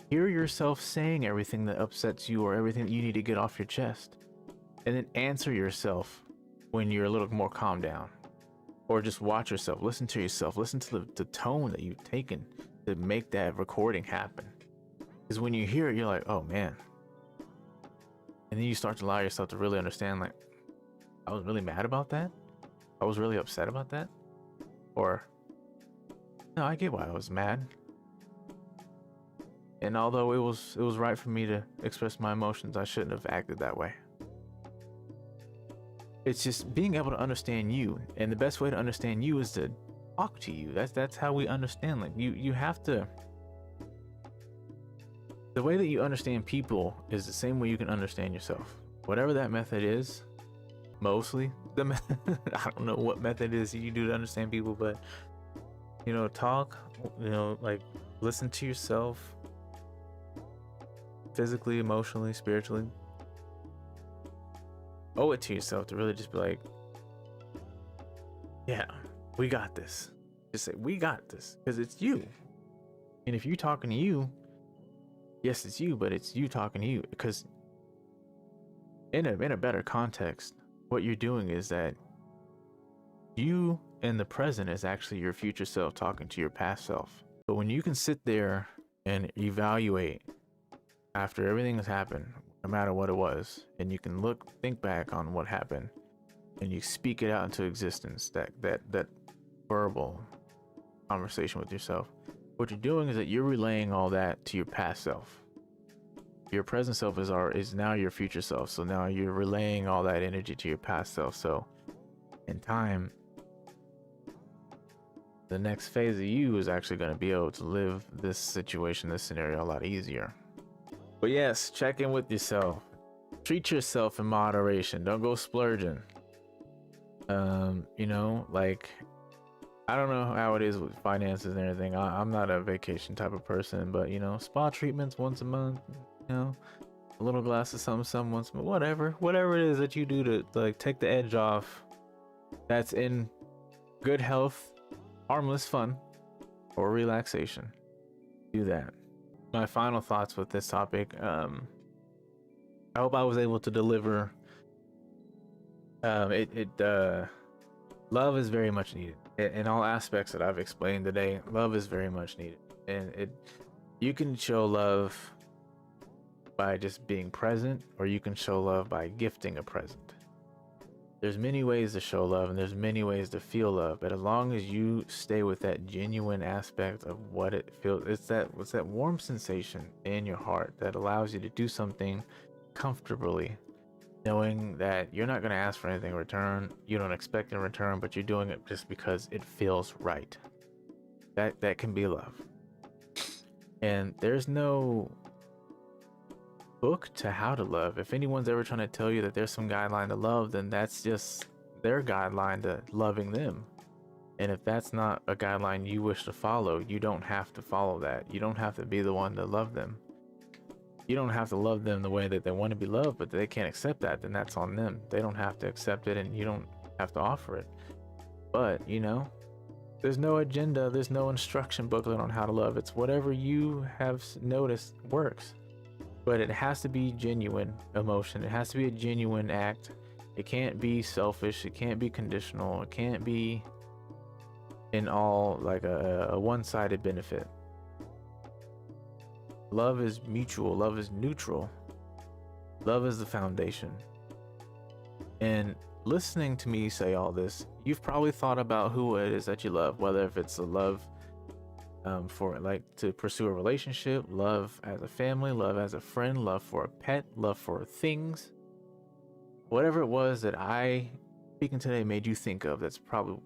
Hear yourself saying everything that upsets you or everything that you need to get off your chest. And then answer yourself when you're a little more calmed down. Or just watch yourself. Listen to yourself. Listen to the tone that you've taken to make that recording happen. Because when you hear it, you're like, oh man. And then you start to allow yourself to really understand, like, I was really mad about that. I was really upset about that. Or, no, I get why I was mad. And although it was right for me to express my emotions, I shouldn't have acted that way. It's just being able to understand you, and the best way to understand you is to talk to you. That's how we understand. Like, you have to. The way that you understand people is the same way you can understand yourself. Whatever that method is, mostly the method. I don't know what method it is you do to understand people, but talk. Like, listen to yourself. Physically, emotionally, spiritually. Owe it to yourself to really just be like, yeah, we got this. Just say, we got this, because it's you. And if you're talking to you, yes, it's you, but it's you talking to you. Because in a better context, what you're doing is that you in the present is actually your future self talking to your past self. But when you can sit there and evaluate after everything has happened, no matter what it was, and you can think back on what happened, and you speak it out into existence, that verbal conversation with yourself, what you're doing is that you're relaying all that to your past self. Your present self is now your future self, so now you're relaying all that energy to your past self. So in time, the next phase of you is actually going to be able to live this situation, this scenario, a lot easier. But yes, check in with yourself. Treat yourself in moderation. Don't go splurging. Like, I don't know how it is with finances and everything. I'm not a vacation type of person, but spa treatments once a month, a little glass of something once a month, whatever it is that you do to like take the edge off, that's in good health, harmless fun, or relaxation. Do that. My final thoughts with this topic. I hope I was able to deliver. Love is very much needed in all aspects that I've explained today. Love is very much needed, and you can show love by just being present, or you can show love by gifting a present. There's many ways to show love, and there's many ways to feel love, but as long as you stay with that genuine aspect of what it feels, it's that warm sensation in your heart that allows you to do something comfortably, knowing that you're not going to ask for anything in return, you don't expect in return, but you're doing it just because it feels right. That can be love. And there's no book to how to love. If anyone's ever trying to tell you that there's some guideline to love, then that's just their guideline to loving them. And if that's not a guideline you wish to follow, you don't have to follow that. You don't have to be the one to love them. You don't have to love them the way that they want to be loved, but they can't accept that, then that's on them. They don't have to accept it, and you don't have to offer it. But there's no agenda, there's no instruction booklet on how to love. It's whatever you have noticed works. But it has to be genuine emotion. It has to be a genuine act. It can't be selfish. It can't be conditional. It can't be in all like a one-sided benefit. Love is mutual. Love is neutral. Love is the foundation. And listening to me say all this, you've probably thought about who it is that you love, whether if it's a love for like to pursue a relationship, love as a family, love as a friend, love for a pet, love for things, whatever it was that I speaking today made you think of. That's probably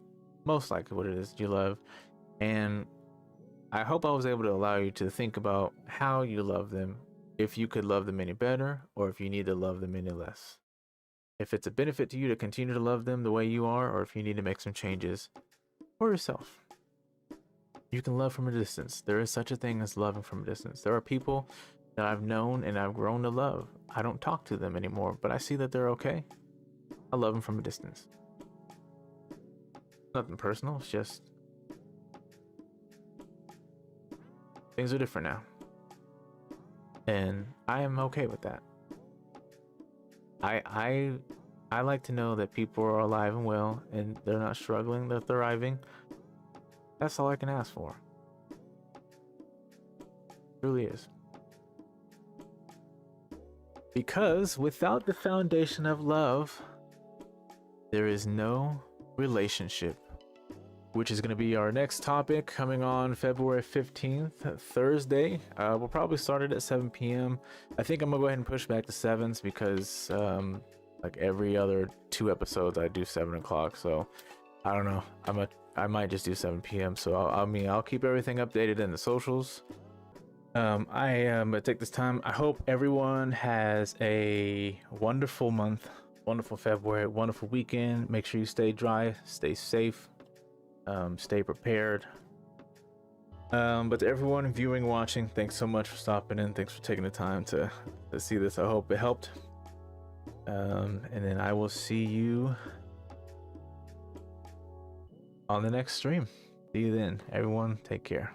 most likely what it is you love. And I hope I was able to allow you to think about how you love them, if you could love them any better, or if you need to love them any less. If it's a benefit to you to continue to love them the way you are, or if you need to make some changes for yourself. You can love from a distance. There is such a thing as loving from a distance. There are people that I've known and I've grown to love. I don't talk to them anymore, but I see that they're okay. I love them from a distance. Nothing personal, it's just things are different now. And I am okay with that. I like to know that people are alive and well and they're not struggling, they're thriving. That's all I can ask for. It really is. Because without the foundation of love, there is no relationship, which is going to be our next topic coming on February 15th, Thursday. We'll probably start it at 7 p.m. I think I'm going to go ahead and push back to 7s because like every other 2 episodes, I do 7 o'clock. So I don't know. I might just do 7 p.m. So I'll keep everything updated in the socials. I am gonna take this time. I hope everyone has a wonderful month, wonderful February, wonderful weekend. Make sure you stay dry, stay safe, stay prepared. But to everyone viewing, watching, thanks so much for stopping in. Thanks for taking the time to see this. I hope it helped. And then I will see you on the next stream. See you then. Everyone, take care.